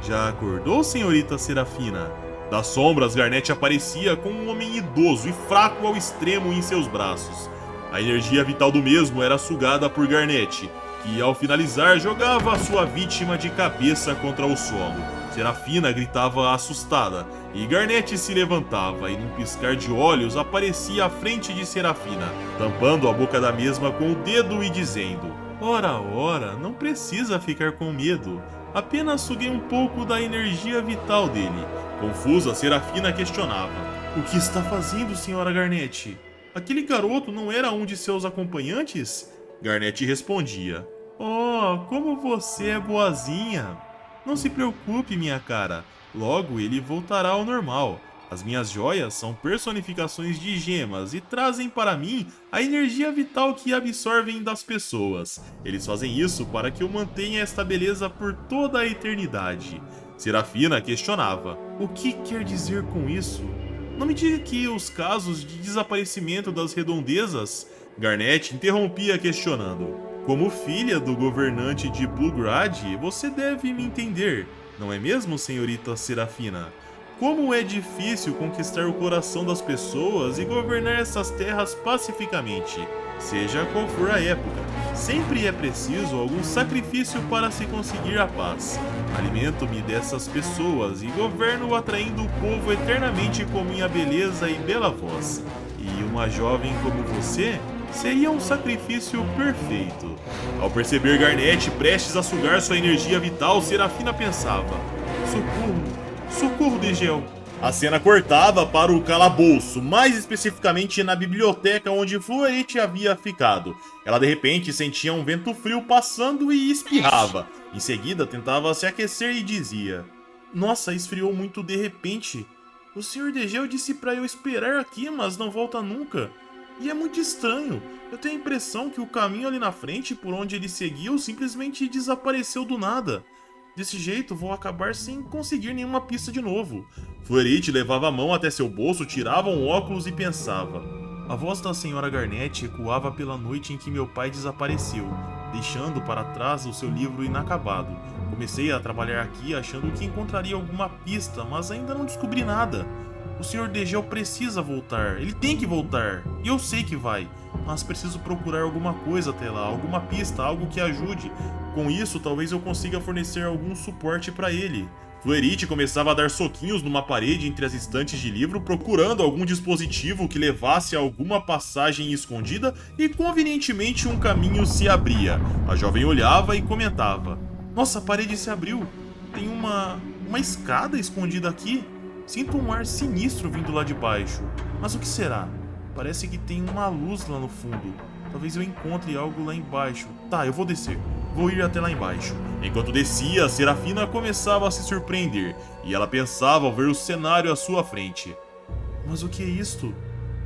Já acordou, senhorita Serafina? Das sombras, Garnet aparecia com um homem idoso e fraco ao extremo em seus braços. A energia vital do mesmo era sugada por Garnet, que ao finalizar jogava a sua vítima de cabeça contra o solo. Serafina gritava assustada, e Garnet se levantava e num piscar de olhos aparecia à frente de Serafina, tampando a boca da mesma com o dedo e dizendo: Ora, não precisa ficar com medo, apenas suguei um pouco da energia vital dele. Confusa, Serafina questionava: O que está fazendo, senhora Garnet? Aquele garoto não era um de seus acompanhantes? Garnet respondia: Oh, como você é boazinha! Não se preocupe, minha cara. Logo ele voltará ao normal. As minhas joias são personificações de gemas e trazem para mim a energia vital que absorvem das pessoas. Eles fazem isso para que eu mantenha esta beleza por toda a eternidade. Serafina questionava: o que quer dizer com isso? Não me diga que os casos de desaparecimento das redondezas? Garnet interrompia questionando. Como filha do governante de Bluegrad, você deve me entender, não é mesmo, senhorita Serafina? Como é difícil conquistar o coração das pessoas e governar essas terras pacificamente, seja qual for a época. Sempre é preciso algum sacrifício para se conseguir a paz. Alimento-me dessas pessoas e governo atraindo o povo eternamente com minha beleza e bela voz. E uma jovem como você seria um sacrifício perfeito. Ao perceber Garnet prestes a sugar sua energia vital, Serafina pensava: socorro! Socorro, Degel! A cena cortava para o calabouço, mais especificamente na biblioteca onde Fluorit havia ficado. Ela de repente sentia um vento frio passando e espirrava. Em seguida tentava se aquecer e dizia: nossa, esfriou muito de repente. O Sr. Degel disse para eu esperar aqui, mas não volta nunca. E é muito estranho. Eu tenho a impressão que o caminho ali na frente, por onde ele seguiu, simplesmente desapareceu do nada. Desse jeito, vou acabar sem conseguir nenhuma pista de novo. Fluorit levava a mão até seu bolso, tirava um óculos e pensava. A voz da senhora Garnet ecoava pela noite em que meu pai desapareceu, deixando para trás o seu livro inacabado. Comecei a trabalhar aqui achando que encontraria alguma pista, mas ainda não descobri nada. O Sr. Degel precisa voltar, ele tem que voltar, e eu sei que vai, mas preciso procurar alguma coisa até lá, alguma pista, algo que ajude. Com isso, talvez eu consiga fornecer algum suporte para ele. Fluorit começava a dar soquinhos numa parede entre as estantes de livro, procurando algum dispositivo que levasse a alguma passagem escondida e convenientemente um caminho se abria. A jovem olhava e comentava: nossa, a parede se abriu, tem uma escada escondida aqui. Sinto um ar sinistro vindo lá de baixo. Mas o que será? Parece que tem uma luz lá no fundo. Talvez eu encontre algo lá embaixo. Tá, eu vou descer. Vou ir até lá embaixo. Enquanto descia, Serafina começava a se surpreender. E ela pensava ao ver o cenário à sua frente. Mas o que é isto?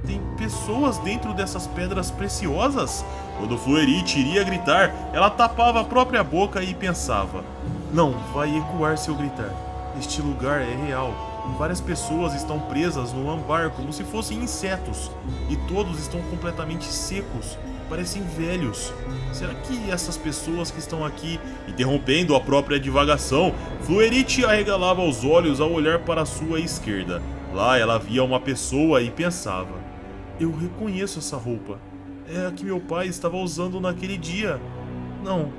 Tem pessoas dentro dessas pedras preciosas? Quando Fluorit iria gritar, ela tapava a própria boca e pensava: não, vai ecoar se eu gritar. Este lugar é real. Várias pessoas estão presas no âmbar como se fossem insetos, e todos estão completamente secos, parecem velhos. Será que essas pessoas que estão aqui... Interrompendo a própria divagação, Fluorit arregalava os olhos ao olhar para a sua esquerda. Lá ela via uma pessoa e pensava: eu reconheço essa roupa. É a que meu pai estava usando naquele dia. Não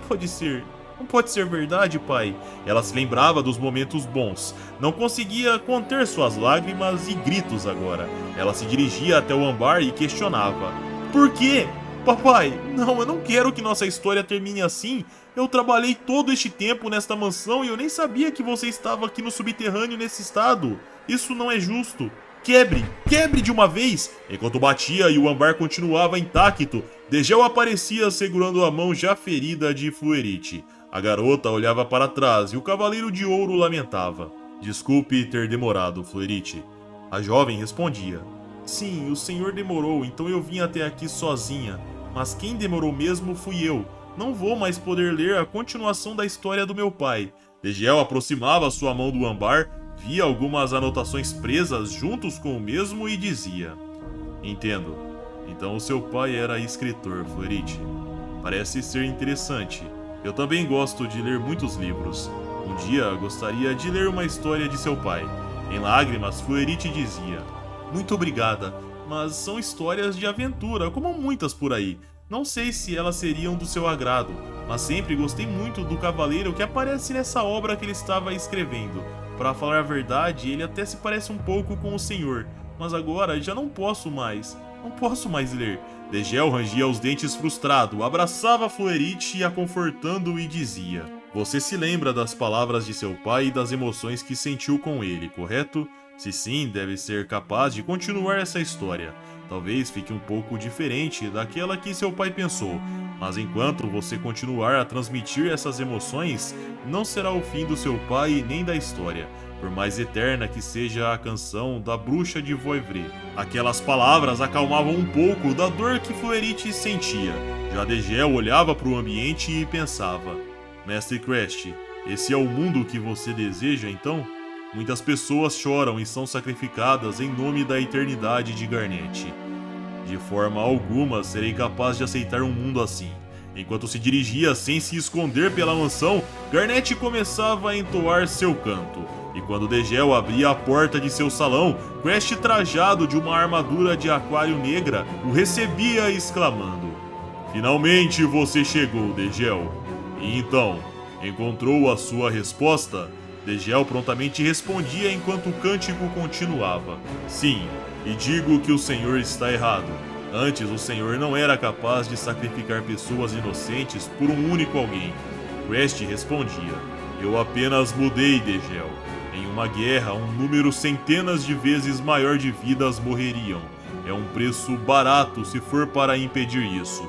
pode ser. Não pode ser verdade, pai. Ela se lembrava dos momentos bons. Não conseguia conter suas lágrimas e gritos agora. Ela se dirigia até o âmbar e questionava: por quê? Papai, não, eu não quero que nossa história termine assim. Eu trabalhei todo este tempo nesta mansão e eu nem sabia que você estava aqui no subterrâneo nesse estado. Isso não é justo. Quebre de uma vez! Enquanto batia e o âmbar continuava intacto, Degel aparecia segurando a mão já ferida de Fluorit. A garota olhava para trás e o Cavaleiro de Ouro lamentava: desculpe ter demorado, Fluorit. A jovem respondia: sim, o senhor demorou, então eu vim até aqui sozinha. Mas quem demorou mesmo fui eu. Não vou mais poder ler a continuação da história do meu pai. Degel aproximava sua mão do âmbar, via algumas anotações presas juntos com o mesmo e dizia: entendo. Então o seu pai era escritor, Fluorit. Parece ser interessante. Eu também gosto de ler muitos livros. Um dia gostaria de ler uma história de seu pai. Em lágrimas, Fluorit dizia: muito obrigada, mas são histórias de aventura, como muitas por aí. Não sei se elas seriam do seu agrado, mas sempre gostei muito do cavaleiro que aparece nessa obra que ele estava escrevendo. Para falar a verdade, ele até se parece um pouco com o senhor, mas agora já não posso mais ler. Degel rangia os dentes frustrado, abraçava Fluorit a confortando e dizia: você se lembra das palavras de seu pai e das emoções que sentiu com ele, correto? Se sim, deve ser capaz de continuar essa história. talvez fique um pouco diferente daquela que seu pai pensou, mas enquanto você continuar a transmitir essas emoções, não será o fim do seu pai nem da história, por mais eterna que seja a canção da bruxa de Voivray. Aquelas palavras acalmavam um pouco da dor que Fluerite sentia. Já Degel olhava para o ambiente e pensava: Mestre Crest, esse é o mundo que você deseja então? Muitas pessoas choram e são sacrificadas em nome da eternidade de Garnet. De forma alguma serei capaz de aceitar um mundo assim. Enquanto se dirigia sem se esconder pela mansão, Garnet começava a entoar seu canto. E quando Degel abria a porta de seu salão, Crest, trajado de uma armadura de aquário negra, o recebia exclamando: Finalmente você chegou, Degel. E então, encontrou a sua resposta? Degel prontamente respondia enquanto o cântico continuava: Sim, e digo que o Senhor está errado. Antes o Senhor não era capaz de sacrificar pessoas inocentes por um único alguém. Crest respondia: Eu apenas mudei, Degel. Em uma guerra, um número centenas de vezes maior de vidas morreriam. É um preço barato se for para impedir isso.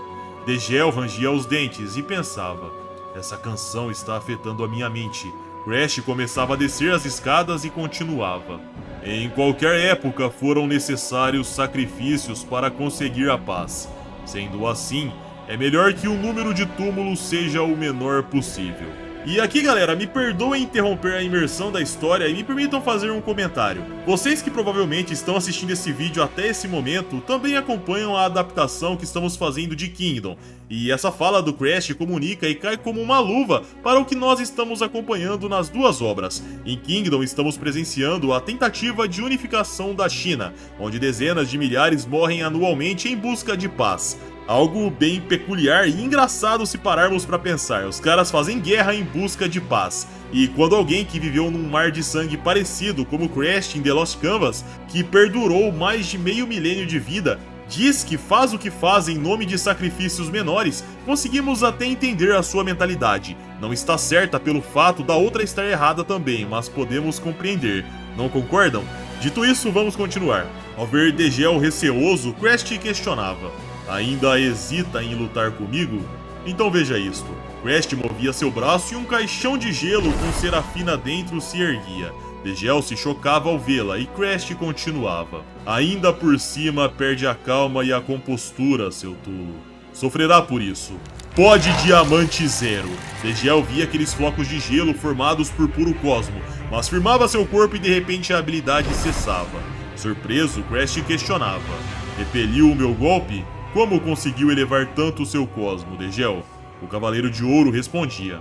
Degel rangia os dentes e pensava: Essa canção está afetando a minha mente. Crest começava a descer as escadas e continuava: Em qualquer época foram necessários sacrifícios para conseguir a paz. Sendo assim, é melhor que o número de túmulos seja o menor possível. E aqui, galera, me perdoem interromper a imersão da história e me permitam fazer um comentário. Vocês que provavelmente estão assistindo esse vídeo até esse momento também acompanham a adaptação que estamos fazendo de Kingdom. E essa fala do Crest comunica e cai como uma luva para o que nós estamos acompanhando nas duas obras. Em Kingdom estamos presenciando a tentativa de unificação da China, onde dezenas de milhares morrem anualmente em busca de paz. Algo bem peculiar e engraçado se pararmos para pensar. Os caras fazem guerra em busca de paz. E quando alguém que viveu num mar de sangue parecido como Crest em The Lost Canvas, que perdurou mais de meio milênio de vida, diz que faz o que faz em nome de sacrifícios menores, conseguimos até entender a sua mentalidade. Não está certa pelo fato da outra estar errada também, mas podemos compreender. Não concordam? Dito isso, vamos continuar. Ao ver Degel receoso, Crest questionava: Ainda hesita em lutar comigo? Então veja isto. Crest movia seu braço e um caixão de gelo com Serafina dentro se erguia. Degel se chocava ao vê-la e Crest continuava: Ainda por cima perde a calma e a compostura, seu tolo. Sofrerá por isso. Pode Diamante Zero. Degel via aqueles flocos de gelo formados por puro cosmo, mas firmava seu corpo e de repente a habilidade cessava. Surpreso, Crest questionava: Repeliu o meu golpe? Como conseguiu elevar tanto seu cosmo, Degel? O Cavaleiro de Ouro respondia: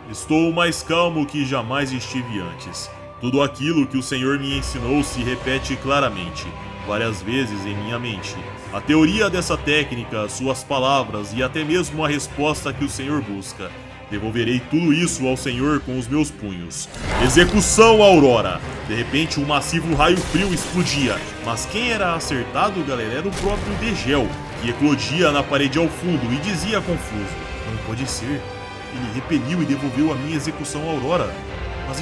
Estou mais calmo que jamais estive antes. Tudo aquilo que o Senhor me ensinou se repete claramente, várias vezes em minha mente. A teoria dessa técnica, suas palavras e até mesmo a resposta que o Senhor busca. Devolverei tudo isso ao Senhor com os meus punhos. Execução, Aurora! De repente, um massivo raio frio explodia. Mas quem era acertado, galera, era o próprio Degel, que eclodia na parede ao fundo e dizia confuso: Não pode ser. Ele repeliu e devolveu a minha execução, Aurora. Mas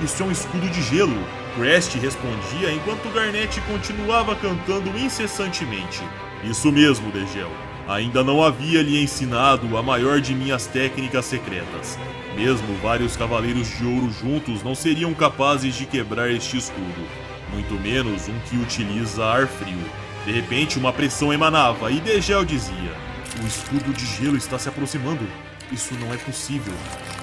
isso é um escudo de gelo. Crest respondia enquanto Garnet continuava cantando incessantemente: Isso mesmo, Degel. Ainda não havia lhe ensinado a maior de minhas técnicas secretas. Mesmo vários Cavaleiros de Ouro juntos não seriam capazes de quebrar este escudo. Muito menos um que utiliza ar frio. De repente uma pressão emanava e Degel dizia: O escudo de gelo está se aproximando. Isso não é possível.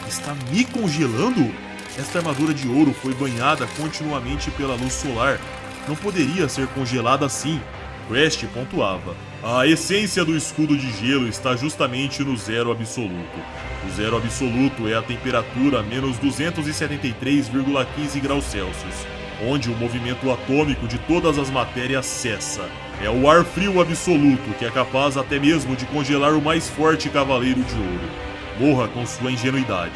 Está me congelando? Esta armadura de ouro foi banhada continuamente pela luz solar. Não poderia ser congelada assim. Crest pontuava: A essência do escudo de gelo está justamente no zero absoluto. O zero absoluto é a temperatura menos 273,15 graus Celsius, onde o movimento atômico de todas as matérias cessa. É o ar frio absoluto que é capaz até mesmo de congelar o mais forte Cavaleiro de Ouro. Morra com sua ingenuidade.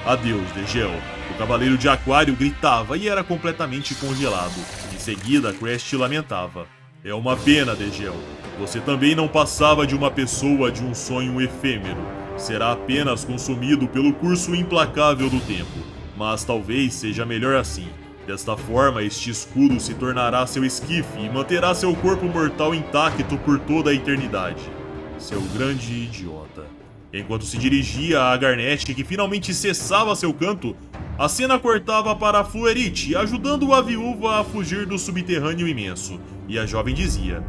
Adeus, Degel. O Cavaleiro de Aquário gritava e era completamente congelado. Em seguida, Crest lamentava: É uma pena, Degel. Você também não passava de uma pessoa de um sonho efêmero. Será apenas consumido pelo curso implacável do tempo. Mas talvez seja melhor assim. Desta forma, este escudo se tornará seu esquife e manterá seu corpo mortal intacto por toda a eternidade. Seu grande idiota. Enquanto se dirigia a Garnet, que finalmente cessava seu canto, a cena cortava para Fluerite, ajudando a viúva a fugir do subterrâneo imenso, e a jovem dizia: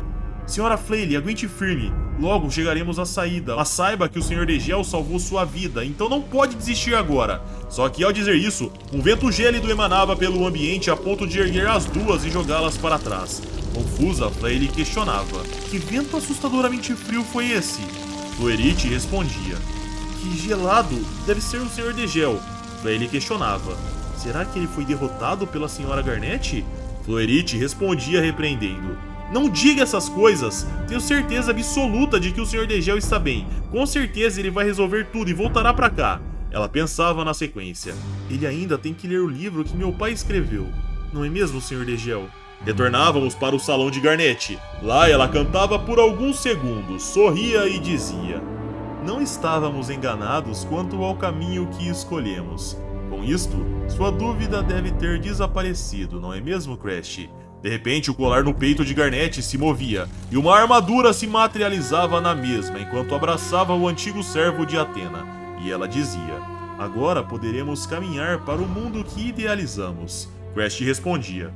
Senhora Flaile, aguente firme, logo chegaremos à saída, mas saiba que o Sr. Degel salvou sua vida, então não pode desistir agora. Só que ao dizer isso, um vento gélido emanava pelo ambiente a ponto de erguer as duas e jogá-las para trás. Confusa, Flaile questionava: que vento assustadoramente frio foi esse? Fluerite respondia: que gelado, deve ser o Sr. Degel. Flaile questionava: será que ele foi derrotado pela Sra. Garnet? Fluerite respondia repreendendo: não diga essas coisas, tenho certeza absoluta de que o Sr. Degel está bem, com certeza ele vai resolver tudo e voltará pra cá. Ela pensava na sequência: ele ainda tem que ler o livro que meu pai escreveu, não é mesmo, Sr. Degel? Retornávamos para o salão de Garnet. Lá ela cantava por alguns segundos, sorria e dizia: não estávamos enganados quanto ao caminho que escolhemos. Com isto, sua dúvida deve ter desaparecido, não é mesmo, Crash? De repente, o colar no peito de Garnet se movia, e uma armadura se materializava na mesma enquanto abraçava o antigo servo de Athena. E ela dizia: agora poderemos caminhar para o mundo que idealizamos. Crash respondia: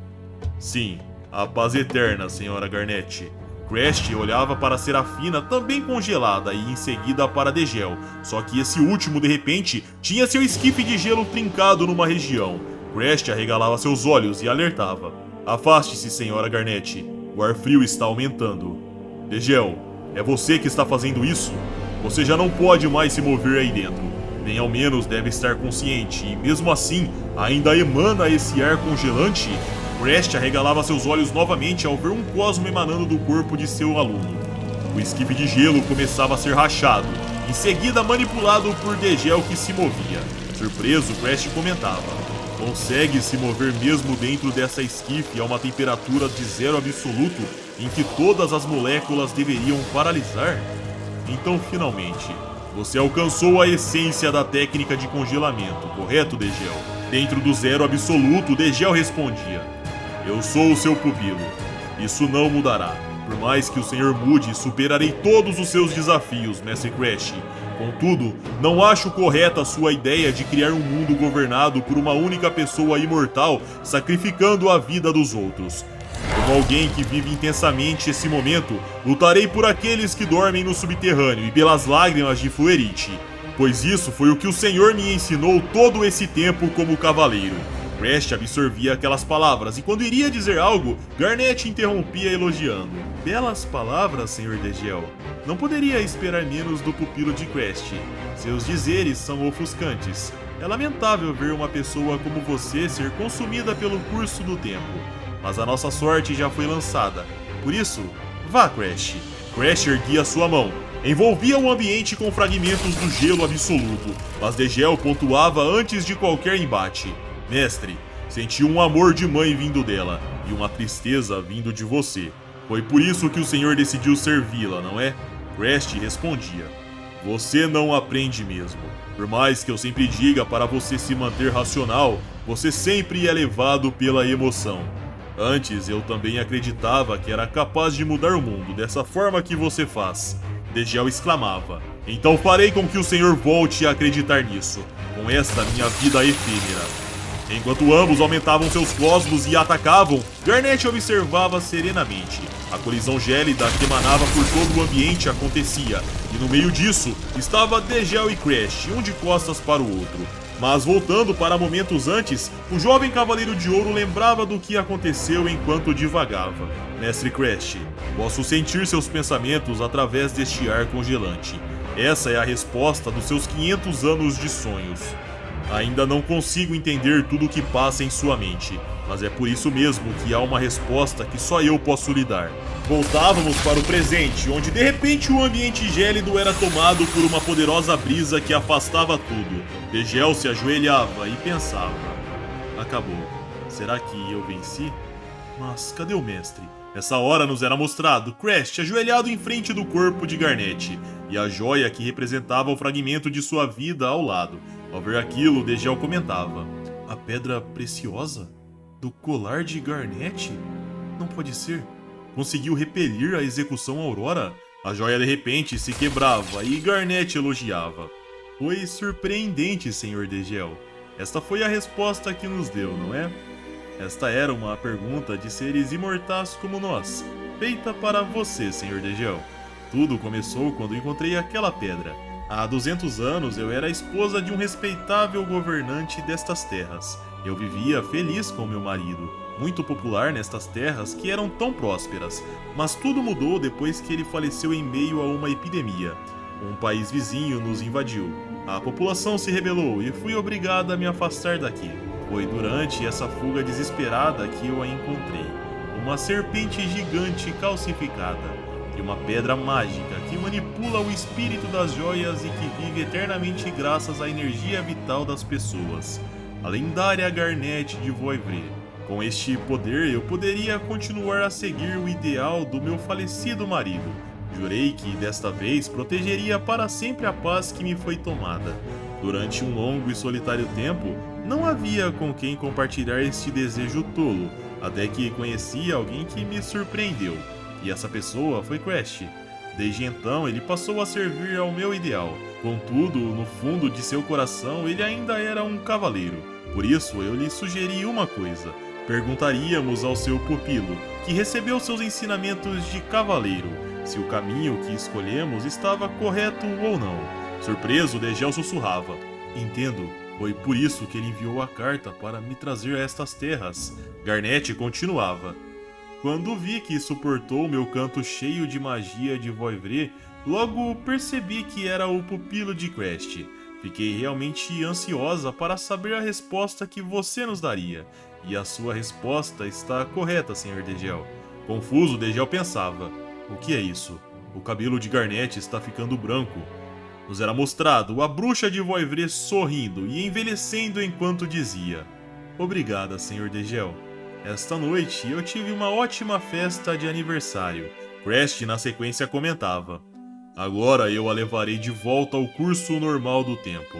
sim, a paz eterna, Sra. Garnet. Crash olhava para Serafina, também congelada, e em seguida para Degel, só que esse último, de repente, tinha seu esquife de gelo trincado numa região. Crash arregalava seus olhos e alertava: afaste-se, Sra. Garnet, o ar frio está aumentando. Degel, é você que está fazendo isso? Você já não pode mais se mover aí dentro, nem ao menos deve estar consciente, e mesmo assim, ainda emana esse ar congelante? Crash arregalava seus olhos novamente ao ver um cosmo emanando do corpo de seu aluno. O esquife de gelo começava a ser rachado, em seguida manipulado por Degel, que se movia. Surpreso, Crash comentava: consegue se mover mesmo dentro dessa esquife a uma temperatura de zero absoluto em que todas as moléculas deveriam paralisar? Então, finalmente, você alcançou a essência da técnica de congelamento, correto, Degel? Dentro do zero absoluto, Degel respondia: eu sou o seu pupilo. Isso não mudará. Por mais que o Senhor mude, superarei todos os seus desafios, Mestre Crash. Contudo, não acho correta a sua ideia de criar um mundo governado por uma única pessoa imortal, sacrificando a vida dos outros. Como alguém que vive intensamente esse momento, lutarei por aqueles que dormem no subterrâneo e pelas lágrimas de Fluerite, pois isso foi o que o Senhor me ensinou todo esse tempo como cavaleiro. Crash absorvia aquelas palavras e quando iria dizer algo, Garnet interrompia elogiando: belas palavras, Sr. Degel. Não poderia esperar menos do pupilo de Crash. Seus dizeres são ofuscantes. É lamentável ver uma pessoa como você ser consumida pelo curso do tempo. Mas a nossa sorte já foi lançada. Por isso, vá, Crash. Crash erguia sua mão. Envolvia o ambiente com fragmentos do gelo absoluto, mas Degel pontuava antes de qualquer embate: mestre, senti um amor de mãe vindo dela, e uma tristeza vindo de você. Foi por isso que o senhor decidiu servi-la, não é? Crash respondia: você não aprende mesmo. Por mais que eu sempre diga para você se manter racional, você sempre é levado pela emoção. Antes eu também acreditava que era capaz de mudar o mundo dessa forma que você faz. Degel exclamava: então farei com que o senhor volte a acreditar nisso, com esta minha vida efêmera. Enquanto ambos aumentavam seus cosmos e atacavam, Garnet observava serenamente. A colisão gélida que emanava por todo o ambiente acontecia, e no meio disso estava Degel e Crash, um de costas para o outro. Mas voltando para momentos antes, o jovem Cavaleiro de Ouro lembrava do que aconteceu enquanto divagava. Mestre Crash, posso sentir seus pensamentos através deste ar congelante. Essa é a resposta dos seus 500 anos de sonhos. Ainda não consigo entender tudo o que passa em sua mente, mas é por isso mesmo que há uma resposta que só eu posso lhe dar. Voltávamos para o presente, onde de repente o ambiente gélido era tomado por uma poderosa brisa que afastava tudo. Degel se ajoelhava e pensava: acabou. Será que eu venci? Mas cadê o mestre? Nessa hora nos era mostrado Crash ajoelhado em frente do corpo de Garnet, e a joia que representava o fragmento de sua vida ao lado. Ao ver aquilo, Degel comentava: a pedra preciosa? Do colar de Garnet? Não pode ser. Conseguiu repelir a execução Aurora? A joia de repente se quebrava e Garnet elogiava. Foi surpreendente, Sr. Degel. Esta foi a resposta que nos deu, não é? Esta era uma pergunta de seres imortais como nós, feita para você, Sr. Degel. Tudo começou quando encontrei aquela pedra. Há 200 anos eu era a esposa de um respeitável governante destas terras. Eu vivia feliz com meu marido, muito popular nestas terras que eram tão prósperas. Mas tudo mudou depois que ele faleceu em meio a uma epidemia. Um país vizinho nos invadiu. A população se rebelou e fui obrigada a me afastar daqui. Foi durante essa fuga desesperada que eu a encontrei. Uma serpente gigante calcificada e uma pedra mágica que manipula o espírito das joias e que vive eternamente graças à energia vital das pessoas. A lendária Garnet de Voivray. Com este poder eu poderia continuar a seguir o ideal do meu falecido marido. Jurei que desta vez protegeria para sempre a paz que me foi tomada. Durante um longo e solitário tempo, não havia com quem compartilhar este desejo tolo, até que conheci alguém que me surpreendeu. E essa pessoa foi Crash. Desde então, ele passou a servir ao meu ideal. Contudo, no fundo de seu coração, ele ainda era um cavaleiro. Por isso, eu lhe sugeri uma coisa. Perguntaríamos ao seu pupilo, que recebeu seus ensinamentos de cavaleiro, se o caminho que escolhemos estava correto ou não. Surpreso, Degel sussurrava. Entendo. Foi por isso que ele enviou a carta para me trazer a estas terras. Garnet continuava. Quando vi que suportou meu canto cheio de magia de Voivray, logo percebi que era o pupilo de Crest. Fiquei realmente ansiosa para saber a resposta que você nos daria. E a sua resposta está correta, Sr. Degel. Confuso, Degel pensava. O que é isso? O cabelo de Garnet está ficando branco. Nos era mostrado a bruxa de Voivray sorrindo e envelhecendo enquanto dizia: Obrigada, Sr. Degel. Esta noite eu tive uma ótima festa de aniversário. Crest na sequência comentava: Agora eu a levarei de volta ao curso normal do tempo.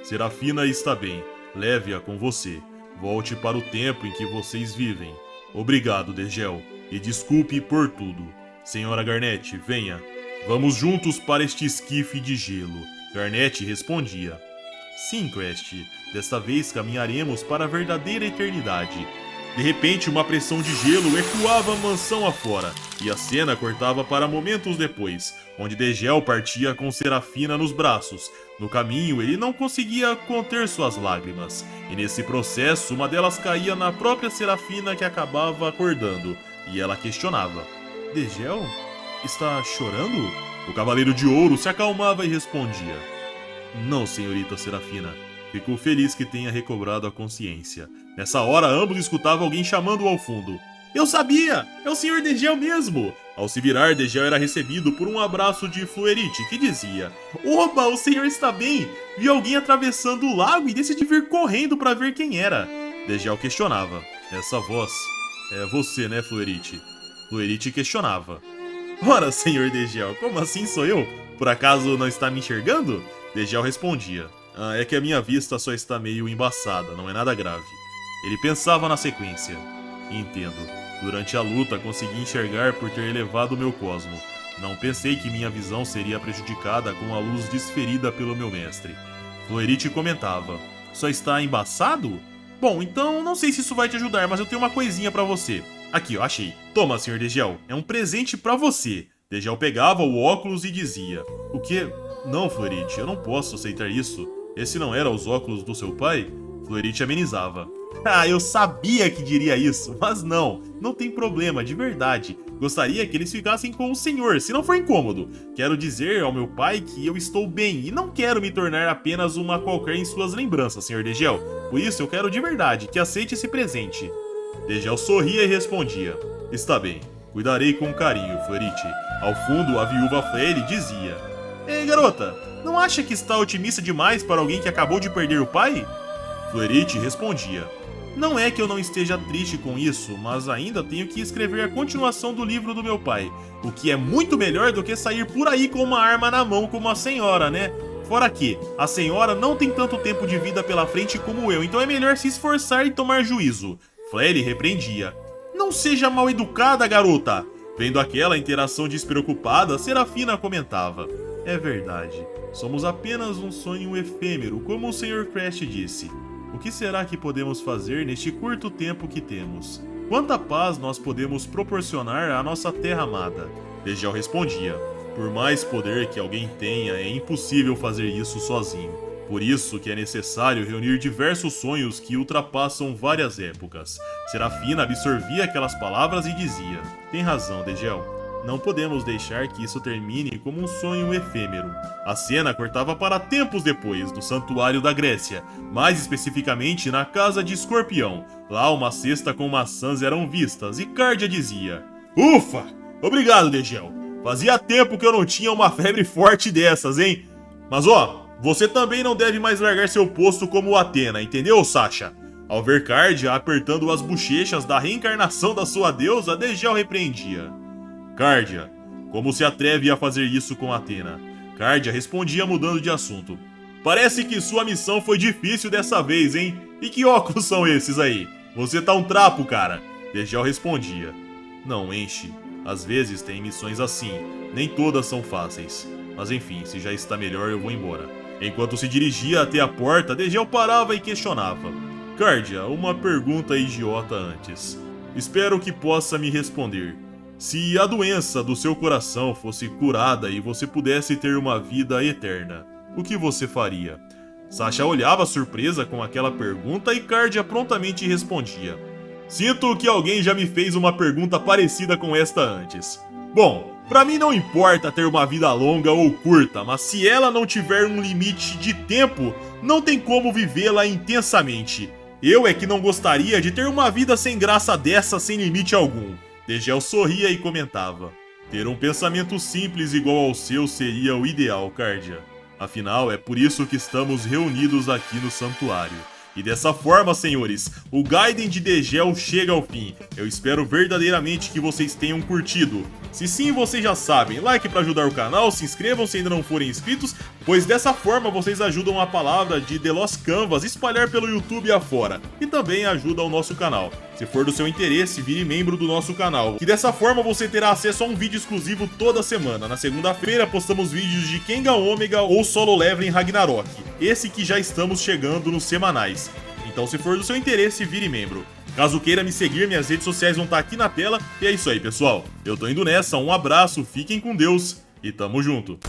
Serafina está bem, leve-a com você. Volte para o tempo em que vocês vivem. Obrigado, Degel, e desculpe por tudo. Senhora Garnet, venha. Vamos juntos para este esquife de gelo. Garnet respondia. Sim, Crest. Desta vez caminharemos para a verdadeira eternidade. De repente, uma pressão de gelo ecoava a mansão afora, e a cena cortava para momentos depois, onde Degel partia com Serafina nos braços. No caminho, ele não conseguia conter suas lágrimas, e nesse processo, uma delas caía na própria Serafina que acabava acordando, e ela questionava. Degel? Está chorando? O Cavaleiro de Ouro se acalmava e respondia. Não, senhorita Serafina. Fico feliz que tenha recobrado a consciência. Nessa hora, ambos escutavam alguém chamando ao fundo. Eu sabia! É o Sr. Degel mesmo! Ao se virar, Degel era recebido por um abraço de Fluerite, que dizia: Oba, o senhor está bem! Vi alguém atravessando o lago e decidi vir correndo para ver quem era. Degel questionava. Essa voz é você, né, Fluerite? Fluerite questionava. Ora, Sr. Degel, como assim sou eu? Por acaso não está me enxergando? Degel respondia. É que a minha vista só está meio embaçada, não é nada grave. Ele pensava na sequência. Entendo. Durante a luta consegui enxergar por ter elevado meu cosmo. Não pensei que minha visão seria prejudicada com a luz desferida pelo meu mestre. Fluerite comentava. Só está embaçado? Bom, então não sei se isso vai te ajudar, mas eu tenho uma coisinha pra você. Aqui, ó, achei. Toma, Sr. Degel, é um presente pra você. Degel pegava o óculos e dizia. O quê? Não, Fluerite, eu não posso aceitar isso. Esse não era os óculos do seu pai? Fluerite amenizava. Ah, eu sabia que diria isso, mas não tem problema, de verdade. Gostaria que eles ficassem com o senhor, se não for incômodo. Quero dizer ao meu pai que eu estou bem e não quero me tornar apenas uma qualquer em suas lembranças, Sr. Degel. Por isso eu quero de verdade que aceite esse presente. Degel sorria e respondia. Está bem, cuidarei com carinho, Fluerite. Ao fundo, a viúva Flaire dizia. Ei, garota, não acha que está otimista demais para alguém que acabou de perder o pai? Fluerite respondia. Não é que eu não esteja triste com isso, mas ainda tenho que escrever a continuação do livro do meu pai, o que é muito melhor do que sair por aí com uma arma na mão como a senhora, né? Fora que, a senhora não tem tanto tempo de vida pela frente como eu, então é melhor se esforçar e tomar juízo. Flair repreendia. Não seja mal educada, garota! Vendo aquela interação despreocupada, Serafina comentava. É verdade, somos apenas um sonho efêmero, como o Sr. Crash disse. O que será que podemos fazer neste curto tempo que temos? Quanta paz nós podemos proporcionar à nossa terra amada? Degel respondia. Por mais poder que alguém tenha, é impossível fazer isso sozinho. Por isso que é necessário reunir diversos sonhos que ultrapassam várias épocas. Serafina absorvia aquelas palavras e dizia: Tem razão, Degel. Não podemos deixar que isso termine como um sonho efêmero. A cena cortava para tempos depois, no Santuário da Grécia, mais especificamente na Casa de Escorpião. Lá uma cesta com maçãs eram vistas e Cardia dizia: Ufa! Obrigado, Degel. Fazia tempo que eu não tinha uma febre forte dessas, hein? Mas você também não deve mais largar seu posto como Athena, entendeu, Sasha? Ao ver Cardia apertando as bochechas da reencarnação da sua deusa, Degel repreendia. Cardia, como se atreve a fazer isso com Athena? Cardia respondia mudando de assunto. Parece que sua missão foi difícil dessa vez, hein? E que óculos são esses aí? Você tá um trapo, cara. Degel respondia. Não enche. Às vezes tem missões assim, nem todas são fáceis. Mas enfim, se já está melhor eu vou embora. Enquanto se dirigia até a porta, Degel parava e questionava. Cardia, uma pergunta idiota antes. Espero que possa me responder. Se a doença do seu coração fosse curada e você pudesse ter uma vida eterna, o que você faria? Sasha olhava surpresa com aquela pergunta e Cardia prontamente respondia. Sinto que alguém já me fez uma pergunta parecida com esta antes. Bom, pra mim não importa ter uma vida longa ou curta, mas se ela não tiver um limite de tempo, não tem como vivê-la intensamente. Eu é que não gostaria de ter uma vida sem graça dessa sem limite algum. Degel sorria e comentava. Ter um pensamento simples igual ao seu seria o ideal, Cardia. Afinal, é por isso que estamos reunidos aqui no santuário. E dessa forma, senhores, o Gaiden de Degel chega ao fim. Eu espero verdadeiramente que vocês tenham curtido. Se sim, vocês já sabem, like para ajudar o canal, se inscrevam se ainda não forem inscritos, pois dessa forma vocês ajudam a palavra de The Lost Canvas espalhar pelo YouTube afora. E também ajuda o nosso canal. Se for do seu interesse, vire membro do nosso canal, que dessa forma você terá acesso a um vídeo exclusivo toda semana. Na segunda-feira postamos vídeos de Kenga Omega ou Solo Leveling Ragnarok, esse que já estamos chegando nos semanais. Então se for do seu interesse, vire membro. Caso queira me seguir, minhas redes sociais vão estar aqui na tela. E é isso aí, pessoal. Eu tô indo nessa, um abraço, fiquem com Deus e tamo junto.